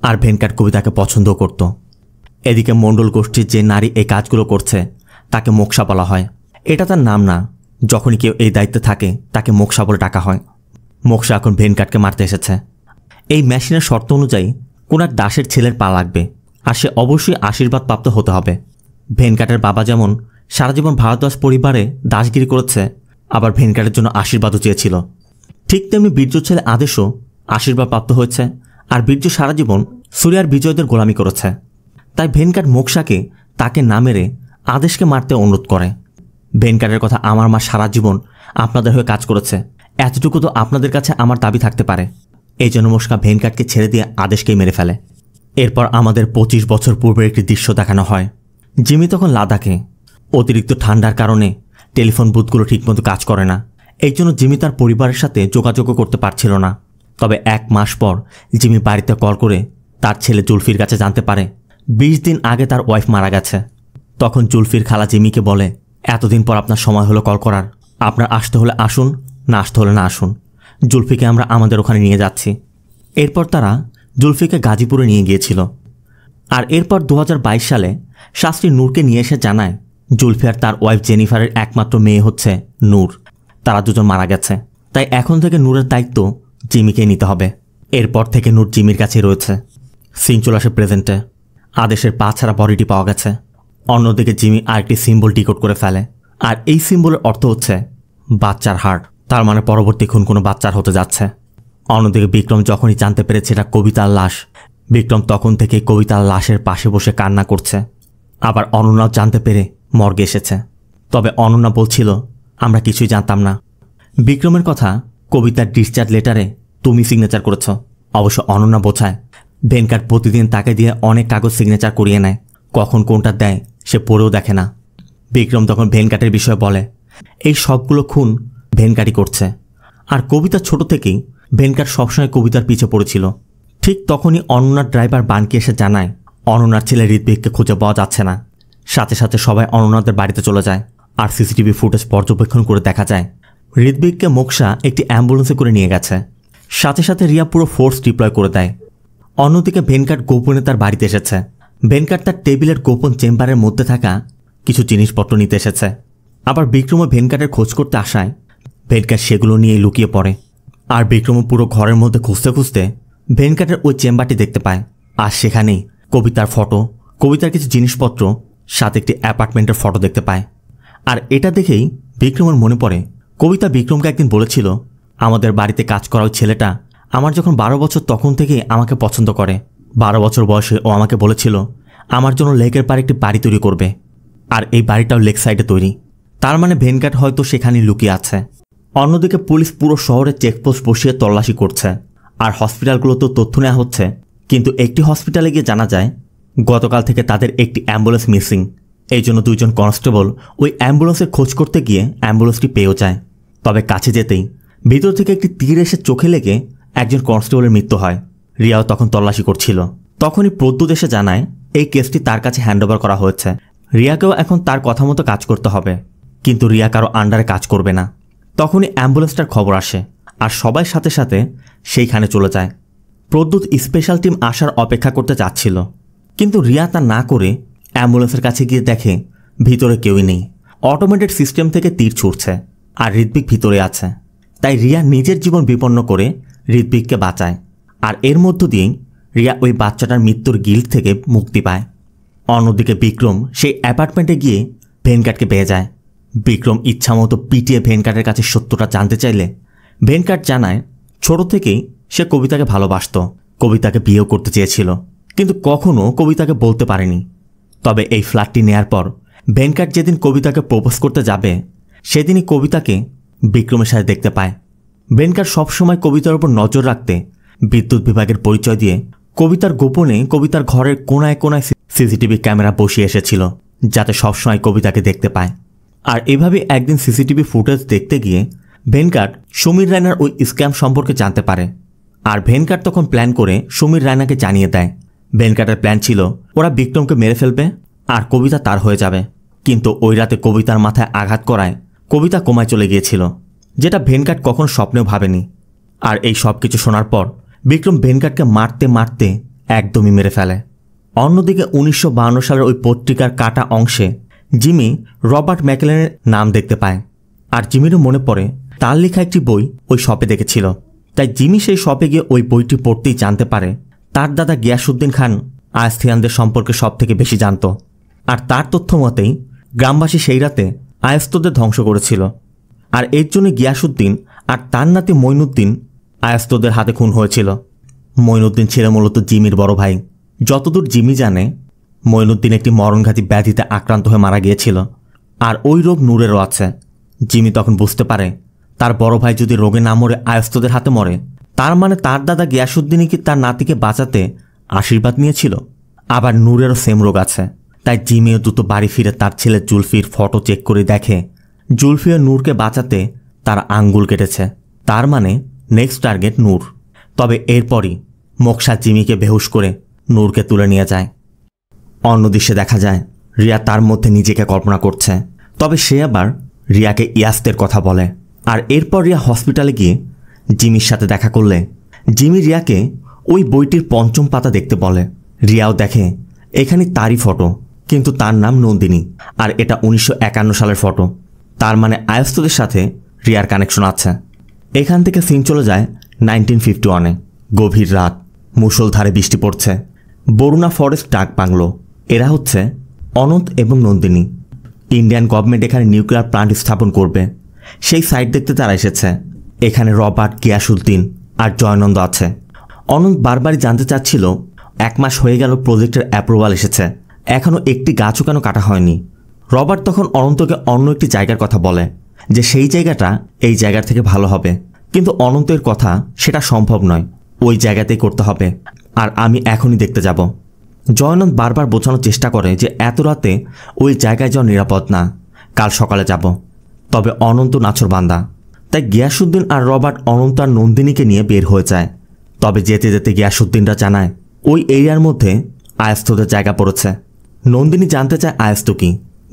A: আর ভেনকাট কবিতাকে পছন্দও করত। এদিকে মণ্ডল গোষ্ঠীর যে নারী এই কাজগুলো করছে তাকে মোক্ষা বলা হয়। এটা তার নাম না, যখনই কেউ এই দায়িত্বে থাকে তাকে মোক্ষা বলে ডাকা হয়। মোক্ষা এখন ভেনকাটকে মারতে এসেছে। এই মেশিনের শর্ত অনুযায়ী কোন এক দাসের ছেলের পা লাগবে, আর সে অবশ্যই আশীর্বাদ প্রাপ্ত হতে হবে। ভেনকাটের বাবা যেমন সারা জীবন ভারদ্বাজ পরিবারে দাসগিরি করেছে, আবার ভেনকাটের জন্য আশীর্বাদও চেয়েছিল। ঠিক তেমনি বীর্য ছেলে আদেশও আশীর্বাদ প্রাপ্ত হয়েছে, আর বীর্য সারা জীবন সুরিয়ার বিজয়দের গোলামি করেছে। তাই ভেনকাট মোক্ষাকে তাকে না মেরে আদেশকে মারতে অনুরোধ করে। ভেনকাটের কথা, আমার মা সারা জীবন আপনাদের হয়ে কাজ করেছে, এতটুকু তো আপনাদের কাছে আমার দাবি থাকতে পারে। এই জন্য মোক্ষা ভেনকাটকে ছেড়ে দিয়ে আদেশকেই মেরে ফেলে। এরপর আমাদের 25 বছর পূর্বের একটি দৃশ্য দেখানো হয়। জিমি তখন লাদাখে। অতিরিক্ত ঠান্ডার কারণে টেলিফোন বুথগুলো ঠিকমতো কাজ করে না, এই জন্য জিমি তার পরিবারের সাথে যোগাযোগও করতে পারছিল না। তবে 1 মাস পর জিমি বাড়িতে কল করে তার ছেলে জুলফির কাছে জানতে পারে 20 দিন আগে তার ওয়াইফ মারা গেছে। তখন জুলফির খালা জিমিকে বলে, এতদিন পর আপনার সময় হলো কল করার, আপনার আসতে হলে আসুন, না আসতে হলে না আসুন, জুলফিকে আমরা আমাদের ওখানে নিয়ে যাচ্ছি। এরপর তারা জুলফিকে গাজীপুরে নিয়ে গিয়েছিল। আর এরপর 2022 সালে শাস্ত্রী নূরকে নিয়ে এসে জানায় জুলফি আর তার ওয়াইফ জেনিফারের একমাত্র মেয়ে হচ্ছে নূর, তারা দুজন মারা গেছে। তাই এখন থেকে নূরের দায়িত্ব জিমিকে নিতে হবে। এরপর থেকে নূর জিমির কাছে রয়েছে। সিন চলে আসে প্রেজেন্টে। আদেশের পা ছাড়া বডিটি পাওয়া গেছে। অন্যদিকে জিমি আরেকটি সিম্বল ডিকোড করে ফেলে, আর এই সিম্বলের অর্থ হচ্ছে বাচ্চার হার্ট, তার মানে পরবর্তী খুন কোনো বাচ্চার হতে যাচ্ছে। অন্যদিকে বিক্রম যখনই জানতে পেরেছে এটা কবিতার লাশ, বিক্রম তখন থেকে কবিতার লাশের পাশে বসে কান্না করছে। আবার অনন্যাও জানতে পেরে মর্গে এসেছে। তবে অনন্যা বলছিল আমরা কিছুই জানতাম না। বিক্রমের কথা, কবিতার ডিসচার্জ লেটারে তুমি সিগনেচার করেছ। অবশ্য অনন্যা বোঝায় ভেনকাট প্রতিদিন তাকে দিয়ে অনেক কাগজ সিগনেচার করিয়ে নেয়, কখন কোনটা দেয় সে পড়েও দেখে না। বিক্রম তখন ভেনকাটের বিষয়ে বলে এই সবগুলো খুন ভেনকাটই করছে। আর কবিতা ছোট থেকেই ভেনকাট সবসময় কবিতার পিছে পড়েছিল। ঠিক তখনই অনন্যার ড্রাইভার বানকি এসে জানায় অনন্যার ছেলে ঋত্বিককে খুঁজে পাওয়া যাচ্ছে না। সাথে সাথে সবাই অনন্যাদের বাড়িতে চলে যায়, আর সিসিটিভি ফুটেজ পর্যবেক্ষণ করে দেখা যায় ঋত্বিককে মোক্ষা একটি অ্যাম্বুলেন্সে করে নিয়ে গেছে। সাথে সাথে রিয়া পুরো ফোর্স ডিপ্লয় করে দেয়। অন্যদিকে ভেনকাট গোপনে তার বাড়িতে এসেছে। ভেনকাট তার টেবিলের গোপন চেম্বারের মধ্যে থাকা কিছু জিনিসপত্র নিতে এসেছে। আবার বিক্রম ভেনকাটের খোঁজ করতে আসায় ভেনকাট সেগুলো নিয়ে লুকিয়ে পড়ে। আর বিক্রম পুরো ঘরের মধ্যে খুঁজতে খুঁজতে ভেনকাটের ওই চেম্বারটি দেখতে পায়। আর সেখানেই কবিতার ফটো, কবিতার কিছু জিনিসপত্র, সাথে একটি অ্যাপার্টমেন্টের ফটো দেখতে পায়। আর এটা দেখেই বিক্রমের মনে পড়ে কবিতা বিক্রমকে একদিন বলেছিল আমাদের বাড়িতে কাজ করা ওই ছেলেটা আমার যখন 12 বছর তখন থেকেই আমাকে পছন্দ করে। 12 বছর বয়সে ও আমাকে বলেছিল আমার জন্য লেকের পাড়ে একটি বাড়ি তৈরি করবে, আর এই বাড়িটাও লেক সাইডে তৈরি। তার মানে ভেনকাট হয়তো সেখানেই লুকিয়ে আছে। অন্যদিকে পুলিশ পুরো শহরে চেকপোস্ট বসিয়ে তল্লাশি করছে, আর হসপিটালগুলোতেও তথ্য নেওয়া হচ্ছে। কিন্তু একটি হসপিটালে গিয়ে জানা যায় গতকাল থেকে তাদের একটি অ্যাম্বুলেন্স মিসিং। এই জন্য 2 জন কনস্টেবল ওই অ্যাম্বুলেন্সের খোঁজ করতে গিয়ে অ্যাম্বুলেন্সটি পেয়েও যায়। তবে কাছে যেতেই ভিতর থেকে একটি তীর এসে চোখে লেগে একজন কনস্টেবলের মৃত্যু হয়। রিয়াও তখন তল্লাশি করছিল। তখনই প্রদ্যুৎ এসে জানায় এই কেসটি তার কাছে হ্যান্ডওভার করা হয়েছে। রিয়াকেও এখন তার কথা মতো কাজ করতে হবে, কিন্তু রিয়া কারো আন্ডারে কাজ করবে না। তখনই অ্যাম্বুলেন্সটার খবর আসে, আর সবাই সাথে সাথে সেইখানে চলে যায়। প্রদ্যুৎ স্পেশাল টিম আসার অপেক্ষা করতে চাচ্ছিল, কিন্তু রিয়া তা না করে অ্যাম্বুলেন্সের কাছে গিয়ে দেখে ভিতরে কেউই নেই। অটোমেটেড সিস্টেম থেকে তীর ছুটছে, আর ঋত্বিক ভিতরে আছে। তাই রিয়া নিজের জীবন বিপন্ন করে ঋত্বিককে বাঁচায়, আর এর মধ্য দিয়েই রিয়া ওই বাচ্চাটার মৃত্যুর গিল্ট থেকে মুক্তি পায়। অন্যদিকে বিক্রম সেই অ্যাপার্টমেন্টে গিয়ে ভেনকাটকে পেয়ে যায়। বিক্রম ইচ্ছামতো পিটিয়ে ভেনকাটের কাছে সত্যটা জানতে চাইলে ভেনকাট জানায় ছোট থেকেই সে কবিতাকে ভালোবাসত, কবিতাকে বিয়েও করতে চেয়েছিল, কিন্তু কখনো কবিতাকে বলতে পারেনি। তবে এই ফ্ল্যাটটি নেয়ার পর ভেনকাট যেদিন কবিতাকে প্রপোজ করতে যাবে সেদিনই কবিতাকে বিক্রমের সাথে দেখতে পায়। ভেনকাট সবসময় কবিতার উপর নজর রাখতে বিদ্যুৎ বিভাগের পরিচয় দিয়ে কবিতার গোপনে কবিতার ঘরের কোনায় কোনায় সিসিটিভি ক্যামেরা বসিয়ে এসেছিল, যাতে সবসময় কবিতাকে দেখতে পায়। আর এভাবে একদিন সিসিটিভি ফুটেজ দেখতে গিয়ে ভেনকাট সমীর রায়নার ওই স্ক্যাম সম্পর্কে জানতে পারে। আর ভেনকাট তখন প্ল্যান করে সমীর রায়নাকে জানিয়ে দেয়। ভেনকাটের প্ল্যান ছিল ওরা বিক্রমকে মেরে ফেলবে আর কবিতা তার হয়ে যাবে, কিন্তু ওই রাতে কবিতার মাথায় আঘাত করায় কবিতা কোমায় চলে গিয়েছিল, যেটা ভেনকাট কখনো স্বপ্নেও ভাবেনি। আর এই সব কিছু শোনার পর বিক্রম ভেনকাটকে মারতে মারতে একদমই মেরে ফেলে। অন্যদিকে 1952 সালের ওই পত্রিকার কাটা অংশে জিমি রবার্ট ম্যাকলেনের নাম দেখতে পায়। আর জিমিরও মনে পড়ে তার লেখা একটি বই ওই শপে দেখেছিল। তাই জিমি সেই শপে গিয়ে ওই বইটি পড়তেই জানতে পারে তার দাদা গিয়াসউদ্দিন খান আয়াস্তিয়ানদের সম্পর্কে সব থেকে বেশি জানত। আর তার তথ্য মতেই গ্রামবাসী সেই রাতে আয়াস্তদের ধ্বংস করেছিল। আর এর জন্য গিয়াসউদ্দিন আর তার নাতি মঈনুদ্দিন আয়াস্তদের হাতে খুন হয়েছিল। মঈনুদ্দিন ছিল মূলত জিমির বড় ভাই। যতদূর জিমি জানে, মঈনুদ্দিন একটি মরণঘাতী ব্যাধিতে আক্রান্ত হয়ে মারা গিয়েছিল। আর ওই রোগ নূরেরও আছে। জিমি তখন বুঝতে পারে তার বড় ভাই যদি রোগে না মরে আয়াস্তদের হাতে মরে, তার মানে তার দাদা গিয়াসউদ্দিনই কি তার নাতিকে বাঁচাতে আশীর্বাদ নিয়েছিল। আবার নূরেরও সেম রোগ আছে। তাই জিমিও দ্রুত বাড়ি ফিরে তার ছেলে জুলফির ফটো চেক করে দেখে জুলফিও নূরকে বাঁচাতে তার আঙ্গুল কেটেছে। তার মানে নেক্সট টার্গেট নূর। তবে এরপরই মোকসা জিমিকে বেহুশ করে নূরকে তুলে নিয়ে যায়। অন্য দৃশ্যে দেখা যায় রিয়া তার মধ্যে নিজেকে কল্পনা করছে, তবে সে আবার রিয়াকে ইয়াস্তের কথা বলে। আর এরপর রিয়া হসপিটালে গিয়ে জিমির সাথে দেখা করলে জিমি রিয়াকে ওই বইটির 5ম পাতা দেখতে বলে। রিয়াও দেখে এখানে তারই ফটো, কিন্তু তার নাম নন্দিনী। আর এটা 1951 সালের ফটো। তার মানে আয়াস্তদের সাথে রিয়ার কানেকশন আছে। এখান থেকে সিন চলে যায় 1951-এ। গভীর রাত, মুষলধারে বৃষ্টি পড়ছে। বরুণা ফরেস্ট ডাক বাংলো। এরা হচ্ছে অনন্ত এবং নন্দিনী। ইন্ডিয়ান গভর্নমেন্ট এখানে নিউক্লিয়ার প্লান্ট স্থাপন করবে, সেই সাইট দেখতে তারা এসেছে। এখানে রবার্ট, গিয়াসউদ্দিন আর জয়নন্দ আছে। অনন্ত বারবারই জানতে চাচ্ছিল 1 মাস হয়ে গেল প্রজেক্টের অ্যাপ্রুভাল এসেছে, এখনও একটি গাছও কেন কাটা হয়নি। রবার্ট তখন অনন্তকে অন্য একটি জায়গার কথা বলে যে সেই জায়গাটা এই জায়গার থেকে ভালো হবে, কিন্তু অনন্তের কথা সেটা সম্ভব নয়, ওই জায়গাতেই করতে হবে। আর আমি এখনই দেখতে যাব। জয়নন্দ বারবার বোঝানোর চেষ্টা করে যে এত রাতে ওই জায়গায় যাওয়া নিরাপদ না, কাল সকালে যাব। তবে অনন্ত নাছোড়বান্দা। তাই গিয়াসউদ্দিন আর রবার্ট অনন্ত আর নন্দিনীকে নিয়ে বের হয়ে যায়। তবে যেতে যেতে গিয়াসউদ্দিনরা জানায় ওই এরিয়ার মধ্যে আয়াস্তদের জায়গা পড়েছে। নন্দিনী জানতে চায় আয়াস্ত কি।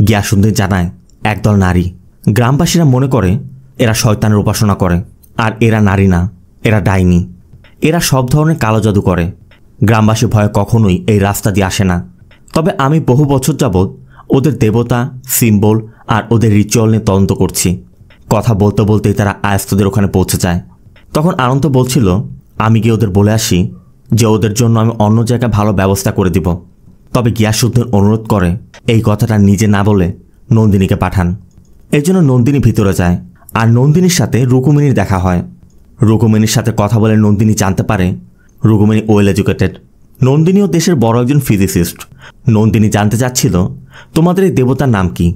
A: গিয়াসউদ্দিন জানায় একদল নারী। গ্রামবাসীরা মনে করে এরা শয়তানের উপাসনা করে, আর এরা নারী না, এরা ডাইনি। এরা সব ধরনের কালো জাদু করে। গ্রামবাসী ভয়ে কখনোই এই রাস্তা দিয়ে আসে না। তবে আমি বহু বছর যাবৎ ওদের দেবতা, সিম্বল আর ওদের রিচুয়াল নিয়ে তদন্ত করছি। কথা বলতে বলতেই তারা আয়াস্তদের ওখানে পৌঁছে যায়। তখন আনন্দ বলছিল আমি গিয়ে ওদের বলে আসি যে ওদের জন্য আমি অন্য জায়গায় ভালো ব্যবস্থা করে দিব। তবে গিয়াসউদ্দিন অনুরোধ করে এই কথাটা নিজে না বলে নন্দিনীকে পাঠান। এর জন্য নন্দিনী ভিতরে যায়। আর নন্দিনীর সাথে রুকুমিনীর দেখা হয়। রুকুমিনীর সাথে কথা বলে নন্দিনী জানতে পারে রুকুমিনী ওয়েল এডুকেটেড। নন্দিনীও দেশের বড় একজন ফিজিসিস্ট। নন্দিনী জানতে চাচ্ছিল তোমাদের এই দেবতার নাম কি।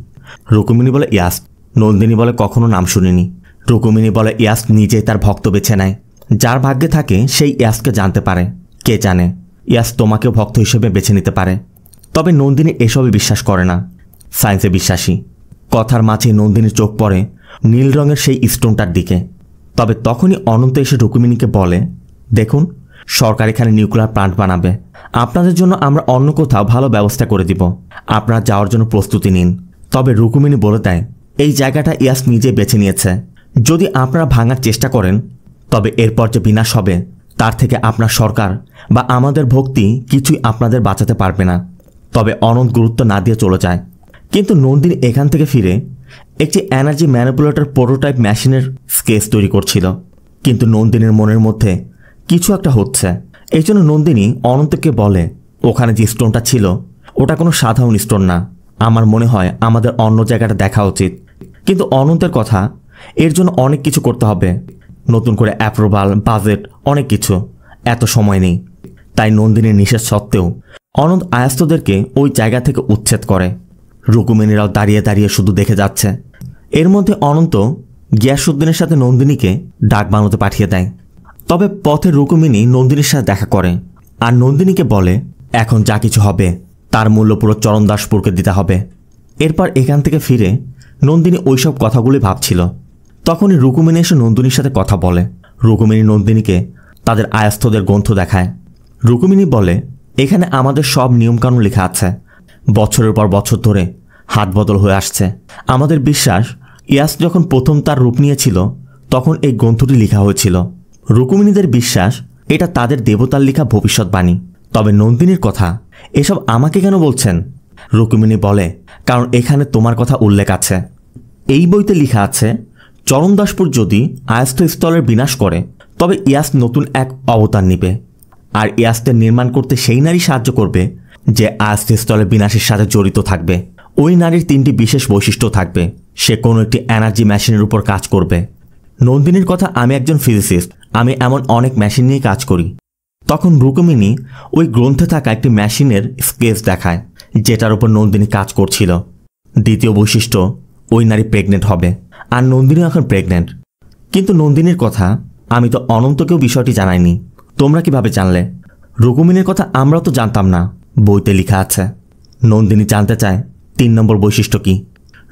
A: রুকুমিনী বলে ইয়াস্ক। নন্দিনী বলে কখনো নাম শুনিনি। রুকুমিনী বলে ইয়াস্ক নিজেই তার ভক্ত বেছে নেয়। যার ভাগ্যে থাকে সেই ইয়াস্ককে জানতে পারে। কে জানে ইয়াস্ক তোমাকেও ভক্ত হিসেবে বেছে নিতে পারে। তবে নন্দিনী এসবে বিশ্বাস করে না, সায়েন্সে বিশ্বাসী। কথার মাঝে নন্দিনীর চোখ পড়ে নীল রঙের সেই স্টোনটার দিকে। তবে তখনই অনন্ত এসে রুকুমিনীকে বলে দেখুন, সরকার এখানে নিউক্লিয়ার প্লান্ট বানাবে। আপনাদের জন্য আমরা অন্য কোথাও ভালো ব্যবস্থা করে দিব। আপনারা যাওয়ার জন্য প্রস্তুতি নিন। তবে রুকুমিনী বলে দেয় এই জায়গাটা ইয়াস্ক নিজে বেছে নিয়েছে। যদি আপনারা ভাঙার চেষ্টা করেন তবে এরপর যে বিনাশ হবে তার থেকে আপনার সরকার বা আমাদের ভক্তি কিছুই আপনাদের বাঁচাতে পারবে না। তবে অনন্ত গুরুত্ব না দিয়ে চলে যায়। কিন্তু নন্দিনী এখান থেকে ফিরে একটি এনার্জি ম্যানিপুলেটর প্রোটোটাইপ মেশিনের স্কেচ তৈরি করছিল। কিন্তু নন্দিনীর মনের মধ্যে কিছু একটা হচ্ছে। এই জন্য নন্দিনী অনন্তকে বলে ওখানে যে স্টোনটা ছিল ওটা কোনো সাধারণ স্টোন না। আমার মনে হয় আমাদের অন্য জায়গাটা দেখা উচিত। কিন্তু অনন্তের কথা, এর জন্য অনেক কিছু করতে হবে, নতুন করে অ্যাপ্রুভাল, বাজেট, অনেক কিছু। এত সময় নেই। তাই নন্দিনীর নিষেধ সত্ত্বেও অনন্ত আয়াস্তদেরকে ওই জায়গা থেকে উচ্ছেদ করে। রুকুমিনীরাও দাঁড়িয়ে দাঁড়িয়ে শুধু দেখে যাচ্ছে। এর মধ্যে অনন্ত গিয়াসউদ্দিনের সাথে নন্দিনীকে ডাক বাংলোতে পাঠিয়ে দেয়। তবে পথে রুকুমিনী নন্দিনীর সাথে দেখা করে আর নন্দিনীকে বলে এখন যা কিছু হবে তার মূল্য পুরো চরণদাসপুরকে দিতে হবে। এরপর এখান থেকে ফিরে নন্দিনী ওইসব কথাগুলি ভাবছিল। তখনই রুকুমিনী এসে নন্দিনীর সাথে কথা বলে। রুকুমিনী নন্দিনীকে তাদের আয়াস্থদের গ্রন্থ দেখায়। রুকুমিনী বলে, এখানে আমাদের সব নিয়মকানুন লেখা আছে। বছরের পর বছর ধরে হাত বদল হয়ে আসছে। আমাদের বিশ্বাস, ইয়াস যখন প্রথম তার রূপ নিয়েছিল তখন এই গ্রন্থটি লেখা হয়েছিল। রুকুমিনীদের বিশ্বাস এটা তাদের দেবতার লেখা ভবিষ্যৎবাণী। তবে নন্দিনীর কথা, এসব আমাকে কেন বলছেন? রুকুমিনী বলে, কারণ এখানে তোমার কথা উল্লেখ আছে। এই বইতে লেখা আছে, চরণদাসপুর যদি আয়াস্থ স্থলের বিনাশ করে তবে ইয়াস নতুন এক অবতার নিবে। আর ইয়াসদের নির্মাণ করতে সেই নারী সাহায্য করবে যে আয়াস্থ স্থলের বিনাশের সাথে জড়িত থাকবে। ওই নারীর 3টি বিশেষ বৈশিষ্ট্য থাকবে। সে কোনো একটি এনার্জি মেশিনের উপর কাজ করবে। নন্দিনীর কথা, আমি একজন ফিজিসিস্ট, আমি এমন অনেক মেশিন নিয়ে কাজ করি। তখন রুকুমিনী ওই গ্রন্থে থাকা একটি মেশিনের স্কেচ দেখায় যেটার উপর নন্দিনী কাজ করছিল। দ্বিতীয় বৈশিষ্ট্য, ওই নারী প্রেগনেন্ট হবে। আর নন্দিনী এখন প্রেগনেন্ট। কিন্তু নন্দিনীর কথা, আমি তো অনন্তকেও বিষয়টি জানাইনি। তোমরা কিভাবে জানলে? রুকুমিনীর কথা, আমরা তো জানতাম না, বইতে লেখা আছে। নন্দিনী জানতে চায় 3 নম্বর বৈশিষ্ট্য কি।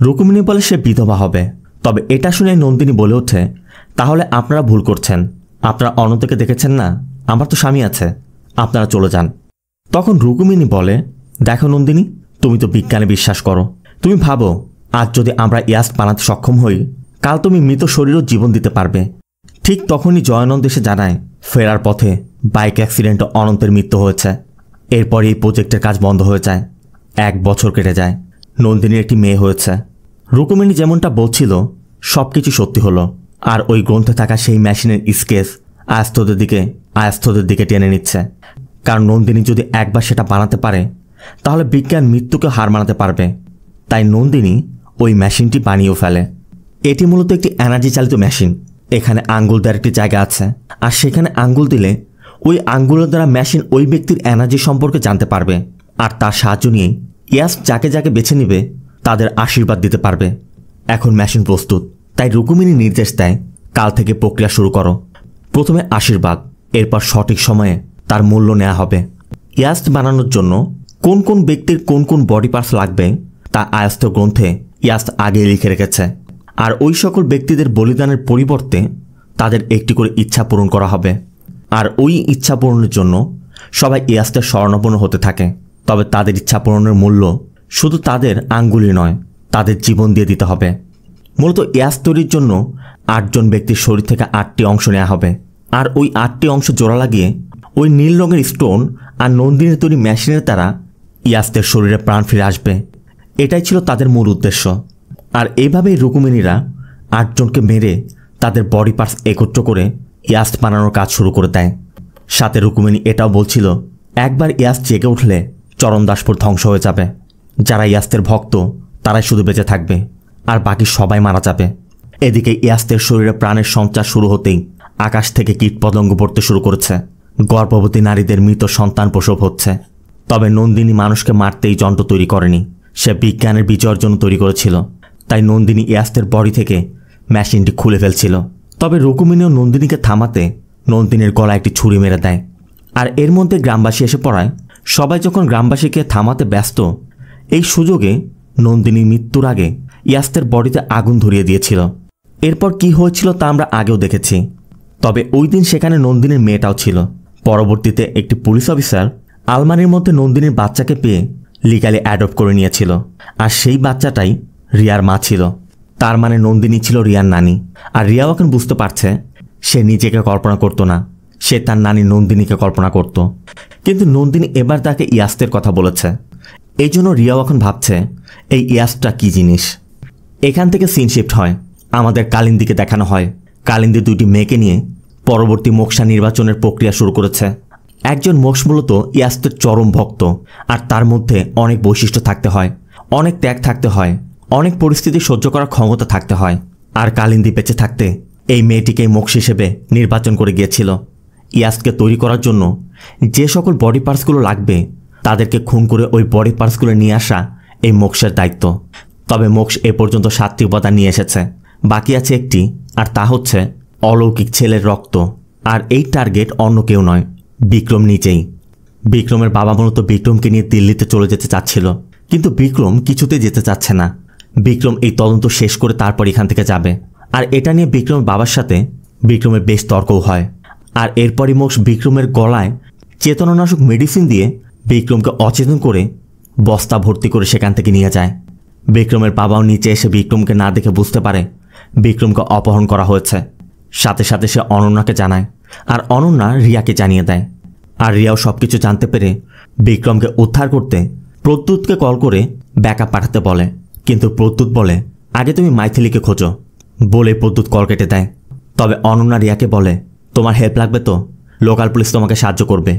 A: রুকুমিনী বলে সে বিধবা হবে। তবে এটা শুনে নন্দিনী বলে ওঠে, তাহলে আপনারা ভুল করছেন। আপনারা অনন্তকে দেখেছেন না? আমার তো স্বামী আছে, আপনারা চলে যান। তখন রুকুমিনী বলে, দেখো নন্দিনী, তুমি তো বিজ্ঞানে বিশ্বাস করো। তুমি ভাবো আজ যদি আমরা ইয়াস বানাতে সক্ষম হই, কাল তুমি মৃত শরীরও জীবন দিতে পারবে। ঠিক তখনই জয়ানন্দ এসে জানায়, ফেরার পথে বাইক অ্যাক্সিডেন্টে অনন্তের মৃত্যু হয়েছে। এরপর এই প্রজেক্টের কাজ বন্ধ হয়ে যায়। 1 বছর কেটে যায়। নন্দিনীর একটি মেয়ে হয়েছে। রুকুমিনী যেমনটা বলছিল সব কিছু সত্যি হলো। আর ওই গ্রন্থে থাকা সেই মেশিনের স্কেচ আয়াস্থদের দিকে টেনে নিচ্ছে। কারণ নন্দিনী যদি একবার সেটা বানাতে পারে তাহলে বিজ্ঞান মৃত্যুকে হার মানাতে পারবে। তাই নন্দিনী ওই মেশিনটি বানিয়েও ফেলে। এটি মূলত একটি এনার্জি চালিত মেশিন। এখানে আঙ্গুল দেওয়ার একটি জায়গা আছে, আর সেখানে আঙ্গুল দিলে ওই আঙ্গুলের দ্বারা মেশিন ওই ব্যক্তির এনার্জি সম্পর্কে জানতে পারবে। আর তার সাহায্য নিয়ে ইয়াস যাকে যাকে বেছে নিবে তাদের আশীর্বাদ দিতে পারবে। এখন মেশিন প্রস্তুত। তাই রুকুমিনী নির্দেশ দেয়, কাল থেকে প্রক্রিয়া শুরু করো। প্রথমে আশীর্বাদ, এরপর সঠিক সময়ে তার মূল্য নেওয়া হবে। ইয়াস বানানোর জন্য কোন কোন ব্যক্তির কোন কোন বডি পার্টস লাগবে তা আয়াস্থ গ্রন্থে ইয়াস আগেই লিখে রেখেছে। আর ওই সকল ব্যক্তিদের বলিদানের পরিবর্তে তাদের একটি করে ইচ্ছা পূরণ করা হবে। আর ওই ইচ্ছা পূরণের জন্য সবাই ইয়াসদের শরণাপন্ন হতে থাকে। তবে তাদের ইচ্ছা পূরণের মূল্য শুধু তাদের আঙ্গুলি নয়, তাদের জীবন দিয়ে দিতে হবে। মূলত ইয়াস তৈরির জন্য 8 জন ব্যক্তির শরীর থেকে 8টি অংশ নেওয়া হবে। আর ওই 8টি অংশ জোড়া লাগিয়ে ওই নীল রঙের স্টোন আর নন্দিনীর তৈরি মেশিনের দ্বারা ইয়াসদের শরীরে প্রাণ ফিরে আসবে। এটাই ছিল তাদের মূল উদ্দেশ্য। আর এইভাবেই রুকুমিনীরা 8 জনকে মেরে তাদের বডি পার্টস একত্র করে ইয়াস বানানোর কাজ শুরু করে দেয়। সাথে রুকুমিনী এটাও বলছিল, একবার ইয়াস জেগে উঠলে চরণদাসপুর ধ্বংস হয়ে যাবে। যারা ইয়াসদের ভক্ত তারাই শুধু বেঁচে থাকবে, আর বাকি সবাই মারা যাবে। এদিকে ইয়াসদের শরীরে প্রাণের সঞ্চার শুরু হতেই আকাশ থেকে কীটপতঙ্গ পড়তে শুরু করেছে। গর্ভবতী নারীদের মৃত সন্তান প্রসব হচ্ছে। তবে নন্দিনী মানুষকে মারতেই যন্ত্র তৈরি করেনি, সে বিজ্ঞানের বিজয়ের জন্য তৈরি করেছিল। তাই নন্দিনী ইয়াসদের বডি থেকে মেশিনটি খুলে ফেলছিল। তবে রুকুমিনীও নন্দিনীকে থামাতে নন্দিনীর গলায় একটি ছুরি মেরে দেয়। আর এর মধ্যে গ্রামবাসী এসে পড়ায়। সবাই যখন গ্রামবাসীকে থামাতে ব্যস্ত, এই সুযোগে নন্দিনী মৃত্যুর আগে ইয়াসদের বডিতে আগুন ধরিয়ে দিয়েছিল। এরপর কি হয়েছিল তা আমরা আগেও দেখেছি। তবে ওই দিন সেখানে নন্দিনীর মেয়েটাও ছিল। পরবর্তীতে একটি পুলিশ অফিসার আলমারির মধ্যে নন্দিনীর বাচ্চাকে পেয়ে লিগালি অ্যাডপ্ট করে নিয়েছিল। আর সেই বাচ্চাটাই রিয়ার মা ছিল। তার মানে নন্দিনী ছিল রিয়ার নানি। আর রিয়াও এখন বুঝতে পারছে সে নিজেকে কল্পনা করতো না, সে তার নানি নন্দিনীকে কল্পনা করত। কিন্তু নন্দিনী এবার তাকে ইয়াসদের কথা বলেছে। এই জন্য রিয়াও এখন ভাবছে এই ইয়াসটা কি জিনিস। এখান থেকে সিন শিফট হয়, আমাদের কালিন্দীকে দেখানো হয়। কালিন্দী 2টি মেয়েকে নিয়ে পরবর্তী মোক্ষা নির্বাচনের প্রক্রিয়া শুরু করেছে। একজন মোক্ষ মূলত ইয়াসদের চরম ভক্ত। আর তার মধ্যে অনেক বৈশিষ্ট্য থাকতে হয়, অনেক ত্যাগ থাকতে হয়, অনেক পরিস্থিতি সহ্য করার ক্ষমতা থাকতে হয়। আর কালিন্দী বেঁচে থাকতে এই মেয়েটিকে মোক্ষ হিসেবে নির্বাচন করে গিয়েছিল। ইয়াসকে তৈরি করার জন্য যে সকল বডি পার্টসগুলো লাগবে তাদেরকে খুন করে ওই বডি পার্টসগুলো নিয়ে আসা এই মোক্ষের দায়িত্ব। তবে মোক্ষ এ পর্যন্ত 7টি উপাদান নিয়ে এসেছে, বাকি আছে একটি, আর তা হচ্ছে অলৌকিক ছেলের রক্ত। আর এই টার্গেট অন্য কেউ নয়, বিক্রম নিজেই। বিক্রমের বাবা মূলত বিক্রমকে নিয়ে দিল্লিতে চলে যেতে চাচ্ছিল, কিন্তু বিক্রম কিছুতে যেতে চাচ্ছে না। বিক্রম এই তদন্ত শেষ করে তারপর এখান থেকে যাবে। আর এটা নিয়ে বিক্রমের বাবার সাথে বিক্রমের বেশ তর্কও হয়। আর এরপরই মোক্স বিক্রমের গলায় চেতনানাশক মেডিসিন দিয়ে বিক্রমকে অচেতন করে বস্তা ভর্তি করে সেখান থেকে নিয়ে যায়। বিক্রমের বাবাও নিচে এসে বিক্রমকে না দেখে বুঝতে পারে বিক্রমকে অপহরণ করা হয়েছে। সাথে সাথে সে অনন্যাকে জানায়, আর অনন্যা রিয়াকে জানিয়ে দেয়। আর রিয়াও সবকিছু জানতে পেরে বিক্রমকে উদ্ধার করতে প্রদ্যুৎকে কল করে ব্যাকআপ পাঠাতে বলে। কিন্তু প্রদ্যুৎ বলে, আগে তুমি মাইথিলীকে খোঁজো বলে প্রদ্যুৎ কল কেটে দেয়। তবে অনন্যা রিয়াকে বলে, তোমার হেল্প লাগবে তো, লোকাল পুলিশ তোমাকে সাহায্য করবে,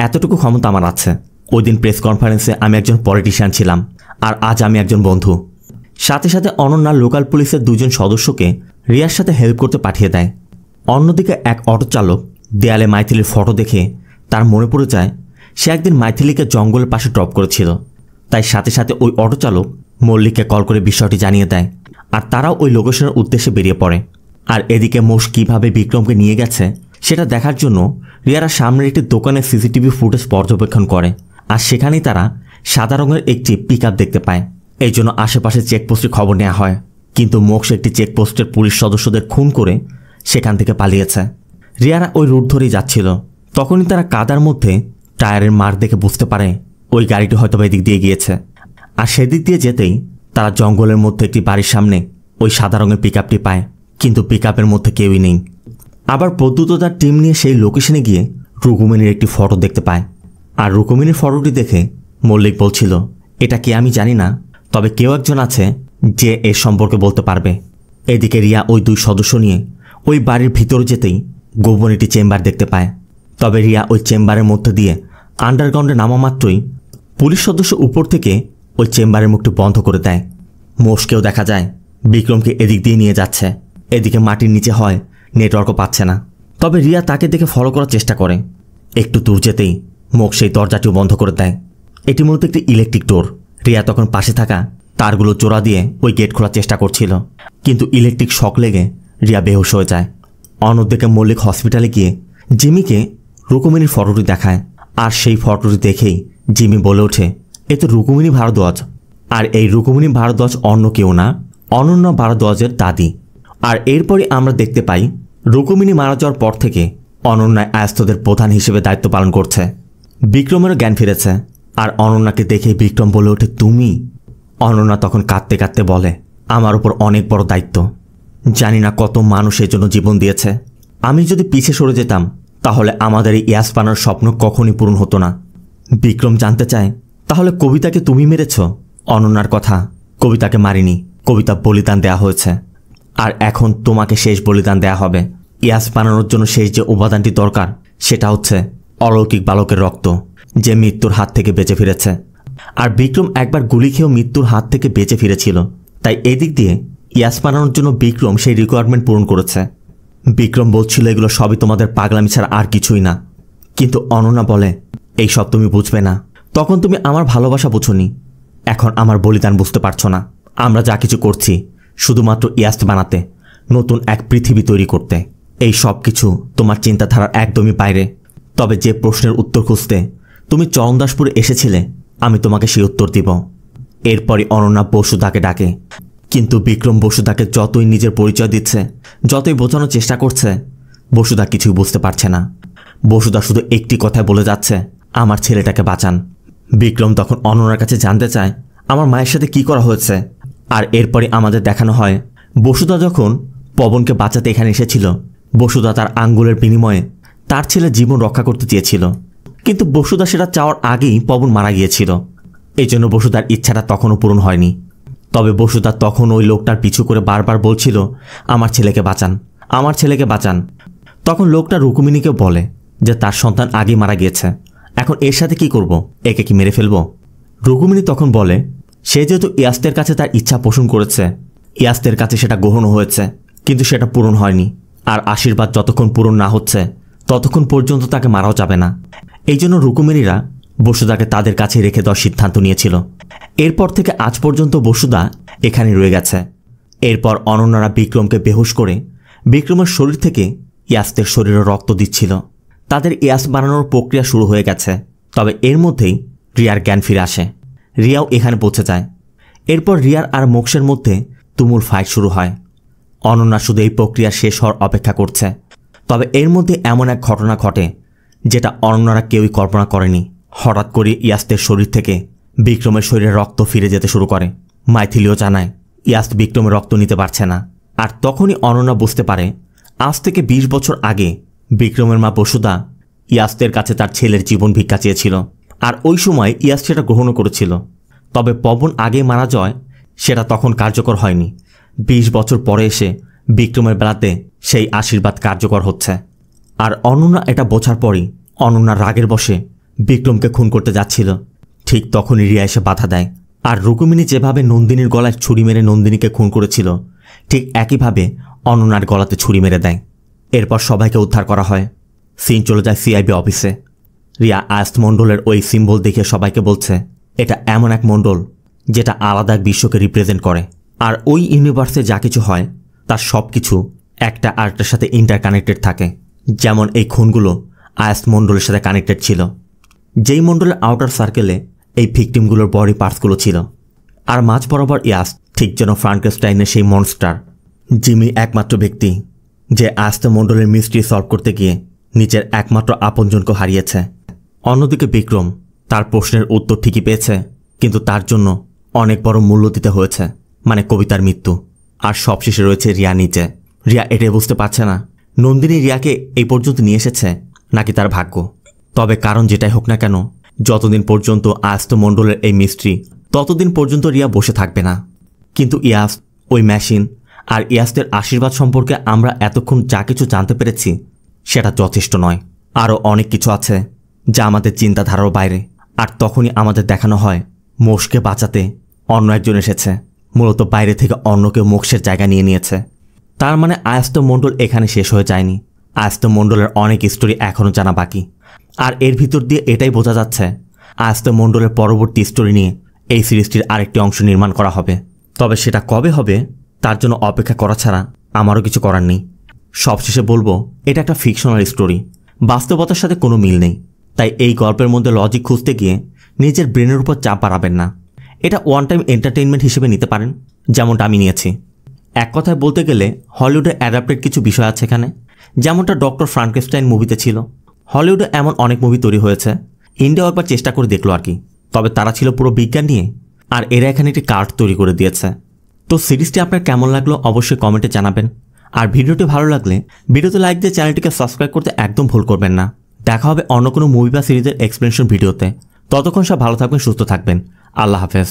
A: এতটুকু ক্ষমতা আমার আছে। ওই দিন প্রেস কনফারেন্সে আমি একজন পলিটিশিয়ান ছিলাম, আর আজ আমি একজন বন্ধু। সাথে সাথে অনন্যা লোকাল পুলিশের 2জন সদস্যকে রিয়ার সাথে হেল্প করতে পাঠিয়ে দেয়। অন্যদিকে এক অটো চালক দেয়ালে মাইথিলীর ফটো দেখে তার মনে পড়ে যায় সে একদিন মাইথিলীকে জঙ্গলের পাশে ড্রপ করেছিল। তাই সাথে সাথে ওই অটো চালক মল্লিককে কল করে বিষয়টি জানিয়ে দেয়। আর তারাও ওই লোকেশনের উদ্দেশ্যে বেরিয়ে পড়ে। আর এদিকে মোষ কীভাবে বিক্রমকে নিয়ে গেছে সেটা দেখার জন্য রিয়ারা সামনের একটি দোকানের সিসিটিভি ফুটেজ পর্যবেক্ষণ করে। আর সেখানেই তারা সাদা রঙের একটি পিকআপ দেখতে পায়। এই জন্য আশেপাশে চেকপোস্টের খবর নেওয়া হয়। কিন্তু মোক্স একটি চেকপোস্টের পুলিশ সদস্যদের খুন করে সেখান থেকে পালিয়েছে। রিয়ারা ওই রুট ধরেই যাচ্ছিল, তখনই তারা কাদার মধ্যে টায়ারের মার দেখে বুঝতে পারে ওই গাড়িটি হয়তো এদিক দিয়ে গিয়েছে। আর সেদিক দিয়ে যেতেই তারা জঙ্গলের মধ্যে একটি বাড়ির সামনে ওই সাদা রঙের পিকআপটি পায়। কিন্তু পিকআপের মধ্যে কেউই নেই। আবার প্রদ্যুৎ তার টিম নিয়ে সেই লোকেশনে গিয়ে রুকুমিনীর একটি ফটো দেখতে পায়। আর রুকুমিনীর ফটোটি দেখে মল্লিক বলছিল, এটা কে আমি জানি না, তবে কেউ একজন আছে যে এর সম্পর্কে বলতে পারবে। এদিকে রিয়া ওই 2 সদস্য নিয়ে ওই বাড়ির ভিতর যেতেই গোপন একটি চেম্বার দেখতে পায়। তবে রিয়া ওই চেম্বারের মধ্যে দিয়ে আন্ডারগ্রাউন্ডে নামা মাত্রই পুলিশ সদস্য উপর থেকে ওই চেম্বারের মুখটি বন্ধ করে দেয়। মোষকেও দেখা যায় বিক্রমকে এদিক দিয়ে নিয়ে যাচ্ছে। এদিকে মাটির নিচে হয় নেটওয়ার্কও পাচ্ছে না। তবে রিয়া তাকে দেখে ফলো করার চেষ্টা করে। একটু দূর যেতেই মোক্স সেই দরজাটিও বন্ধ করে দেয়। এটি মূলত একটি ইলেকট্রিক ডোর। রিয়া তখন পাশে থাকা তারগুলো জোড়া দিয়ে ওই গেট খোলার চেষ্টা করছিল, কিন্তু ইলেকট্রিক শক লেগে রিয়া বেহুশ হয়ে যায়। অন্যদিকে মল্লিক হসপিটালে গিয়ে জিমিকে রুকুমিনীর ফটোটি দেখায়। আর সেই ফটোটি দেখেই জিমি বলে ওঠে, এ তো রুকুমিনী ভারদ্বাজ। আর এই রুকুমিনী ভারদ্বাজ অন্য কেউ না, অনন্যা ভারদ্বাজের দাদি। আর এরপরই আমরা দেখতে পাই রুকুমিনী মারা যাওয়ার পর থেকে অনন্যা আয়াস্তদের প্রধান হিসেবে দায়িত্ব পালন করছে। বিক্রমেরও জ্ঞান ফিরেছে। আর অনন্যাকে দেখে বিক্রম বলে ওঠে, তুমি? অনন্যা তখন কাঁদতে কাঁদতে বলে, আমার উপর অনেক বড় দায়িত্ব, জানি না কত মানুষ এর জন্য জীবন দিয়েছে। আমি যদি পিছে সরে যেতাম তাহলে আমাদের এই ইয়াস বানানোর স্বপ্ন কখনই পূরণ হতো না। বিক্রম জানতে চায়, তাহলে কবিতাকে তুমি মেরেছ? অনন্যার কথা, কবিতাকে মারিনি, কবিতা বলিদান দেয়া হয়েছে। আর এখন তোমাকে শেষ বলিদান দেয়া হবে। ইয়াস বানানোর জন্য শেষ যে উপাদানটি দরকার সেটা হচ্ছে অলৌকিক বালকের রক্ত, যে মৃত্যুর হাত থেকে বেঁচে ফিরেছে। আর বিক্রম একবার গুলি খেয়েও মৃত্যুর হাত থেকে বেঁচে ফিরেছিল। তাই এদিক দিয়ে ইয়াস বানানোর জন্য বিক্রম সেই রিকোয়ারমেন্ট পূরণ করেছে। বিক্রম বলছিল, এগুলো সবই তোমাদের পাগলামি ছাড়া আর কিছুই না। কিন্তু অনন্যা বলে, এই সব তুমি বুঝবে না, তখন তুমি আমার ভালোবাসা বুঝোনি, এখন আমার বলিদান বুঝতে পারছো না। আমরা যা কিছু করছি শুধুমাত্র ইয়াস বানাতে, নতুন এক পৃথিবী তৈরি করতে। এই সব কিছু তোমার চিন্তাধারার একদমই বাইরে। তবে যে প্রশ্নের উত্তর খুঁজতে তুমি চরণদাসপুরে এসেছিলে, আমি তোমাকে সেই উত্তর দিব। এরপরই অনন্যা বসুদাকে ডাকে। কিন্তু বিক্রম বসুদাকে যতই নিজের পরিচয় দিচ্ছে, যতই বোঝানোর চেষ্টা করছে, বসুদা কিছুই বুঝতে পারছে না। বসুদা শুধু একটি কথায় বলে যাচ্ছে, আমার ছেলেটাকে বাঁচান। বিক্রম তখন অনন্যার কাছে জানতে চায়, আমার মায়ের সাথে কি করা হয়েছে। আর এরপরে আমাদের দেখানো হয় বসুদা যখন পবনকে বাঁচাতে এখানে এসেছিল, বসুদা তার আঙ্গুলের বিনিময়ে তার ছেলে জীবন রক্ষা করতে চেয়েছিল। কিন্তু বসুদা সেটা চাওয়ার আগেই পবন মারা গিয়েছিল। এই জন্য বসুদার ইচ্ছাটা তখনও পূরণ হয়নি। তবে বসুদা তখন ওই লোকটার পিছু করে বারবার বলছিল, আমার ছেলেকে বাঁচান, আমার ছেলেকে বাঁচান। তখন লোকটা রুকুমিনীকে বলে যে তার সন্তান আগেই মারা গিয়েছে, এখন এর সাথে কি করব, একে কি মেরে ফেলব? রুকুমিনী তখন বলে, সে যেহেতু ইয়াস্তের কাছে তার ইচ্ছা পোষণ করেছে, ইয়াস্তের কাছে সেটা গ্রহণও হয়েছে, কিন্তু সেটা পূরণ হয়নি। আর আশীর্বাদ যতক্ষণ পূরণ না হচ্ছে ততক্ষণ পর্যন্ত তাকে মারাও যাবে না। এই জন্য রুকুমিনীরা বসুদাকে তাদের কাছে রেখে দেওয়ার সিদ্ধান্ত নিয়েছিল। এরপর থেকে আজ পর্যন্ত বসুদা এখানে রয়ে গেছে। এরপর অনন্যারা বিক্রমকে বেহুশ করে বিক্রমের শরীর থেকে ইয়াস্তের শরীরে রক্ত দিচ্ছিল। তাদের ইয়াস বানানোর প্রক্রিয়া শুরু হয়ে গেছে। তবে এর মধ্যেই রিয়ার জ্ঞান ফিরে আসে। রিয়াও এখানে পৌঁছে যায়। এরপর রিয়ার আর মোক্ষের মধ্যে তুমুল ফাইট শুরু হয়। অনন্যা শুধু এই প্রক্রিয়া শেষ হওয়ার অপেক্ষা করছে। তবে এর মধ্যে এমন এক ঘটনা ঘটে যেটা অনন্যারা কেউই কল্পনা করেনি। হঠাৎ করে ইয়াস্তের শরীর থেকে বিক্রমের শরীরে রক্ত ফিরে যেতে শুরু করে। মাইথিলিও জানায় ইয়াস্ত বিক্রমের রক্ত নিতে পারছে না। আর তখনই অনন্যা বুঝতে পারে আজ থেকে 20 বছর আগে বিক্রমের মা বসুধা ইয়াস্তের কাছে তার ছেলের জীবন ভিক্ষা চেয়েছিল, আর ওই সময় ইয়াস্ত সেটা গ্রহণও করেছিল। তবে পবন আগে মারা যায় সেটা তখন কার্যকর হয়নি। 20 বছর পরে এসে বিক্রমের বেলাতে সেই আশীর্বাদ কার্যকর হচ্ছে। আর অনন্যা এটা বোঝার পরই অনন্যা রাগের বশে বিক্রমকে খুন করতে যাচ্ছিল। ঠিক তখনই রিয়া এসে বাধা দেয়। আর রুক্মিণী যেভাবে নন্দিনীর গলায় ছুরি মেরে নন্দিনীকে খুন করেছিল ঠিক একইভাবে অনন্যার গলাতে ছুরি মেরে দেয়। এরপর সবাইকে উদ্ধার করা হয়। সিন চলে যায় সিআইবি অফিসে। রিয়া আয়াস্ত মণ্ডলের ওই সিম্বল দেখে সবাইকে বলছে এটা এমন এক মণ্ডল যেটা আলাদা এক বিশ্বকে রিপ্রেজেন্ট করে। আর ওই ইউনিভার্সে যা কিছু হয় তার সব কিছু একটা আরেকটার সাথে ইন্টারকানেক্টেড থাকে। যেমন এই খুনগুলো আয়াস্ত মণ্ডলের সাথে কানেক্টেড ছিল, যেই মণ্ডলের আউটার সার্কেলে এই ভিকটিমগুলোর বডি পার্টসগুলো ছিল। আর মাঝ বরাবর ইয়াস্ত ঠিক যেন ফ্রাঙ্কেনস্টাইনের সেই মনস্টার। জিমি একমাত্র ব্যক্তি যে আয়াস্ত মণ্ডলের মিস্ট্রি সলভ করতে গিয়ে নিজের একমাত্র আপনজনকে হারিয়েছে। অন্যদিকে বিক্রম তার প্রশ্নের উত্তর ঠিকই পেয়েছে, কিন্তু তার জন্য অনেক বড় মূল্য দিতে হয়েছে, মানে কবিতার মৃত্যু। আর সবশেষে রয়েছে রিয়া নিচে। রিয়া এটাই বুঝতে পারছে না নন্দিনী রিয়াকে এই পর্যন্ত নিয়ে এসেছে নাকি তার ভাগ্য। তবে কারণ যেটাই হোক না কেন, যতদিন পর্যন্ত আয়াস্ত মণ্ডলের এই মিস্ট্রি, ততদিন পর্যন্ত রিয়া বসে থাকবে না। কিন্তু ইয়াস্ত, ওই মেশিন আর ইয়াস্তের আশীর্বাদ সম্পর্কে আমরা এতক্ষণ যা কিছু জানতে পেরেছি সেটা যথেষ্ট নয়। আরও অনেক কিছু আছে যা আমাদের চিন্তাধারার বাইরে। আর তখনই আমাদের দেখানো হয় মোক্ষকে বাঁচাতে অন্য একজন এসেছে, মূলত বাইরে থেকে অন্যকে মোক্ষের জায়গা নিয়ে নিয়েছে। তার মানে আয়াস্ত মণ্ডল এখানে শেষ হয়ে যায়নি। আয়াস্ত মণ্ডলের অনেক স্টোরি এখনও জানা বাকি। আর এর ভিতর দিয়ে এটাই বোঝা যাচ্ছে আয়াস্ত মণ্ডলের পরবর্তী স্টোরি নিয়ে এই সিরিজটির আরেকটি অংশ নির্মাণ করা হবে। তবে সেটা কবে হবে তার জন্য অপেক্ষা করা ছাড়া আমারও কিছু করার নেই। সবশেষে বলবো এটা একটা ফিকশনাল স্টোরি, বাস্তবতার সাথে কোনো মিল নেই। তাই এই গল্পের মধ্যে লজিক খুঁজতে গিয়ে নিজের ব্রেনের উপর চাপ বাড়াবেন না। এটা ওয়ান টাইম এন্টারটেইনমেন্ট হিসেবে নিতে পারেন, যেমনটা আমি নিয়েছি। এক কথায় বলতে গেলে হলিউডে অ্যাডাপ্টেড কিছু বিষয় আছে এখানে, যেমনটা ডক্টর ফ্রাঙ্কেনস্টাইন মুভিতে ছিল। হলিউডে এমন অনেক মুভি তৈরি হয়েছে, ইন্ডিয়াও একবার চেষ্টা করে দেখলো আর কি। তবে তারা ছিল পুরো বিজ্ঞান নিয়ে, আর এরা এখানে একটি কার্ড তৈরি করে দিয়েছে। তো সিরিজটি আপনার কেমন লাগলো অবশ্যই কমেন্টে জানাবেন। আর ভিডিওটি ভালো লাগলে ভিডিওতে লাইক দিয়ে চ্যানেলটিকে সাবস্ক্রাইব করতে একদম ভুল করবেন না। দেখা হবে অন্য কোনো মুভি বা সিরিজের এক্সপ্লেনেশন ভিডিওতে। ততক্ষণ সব ভালো থাকবেন, সুস্থ থাকবেন। আল্লাহ হাফেজ।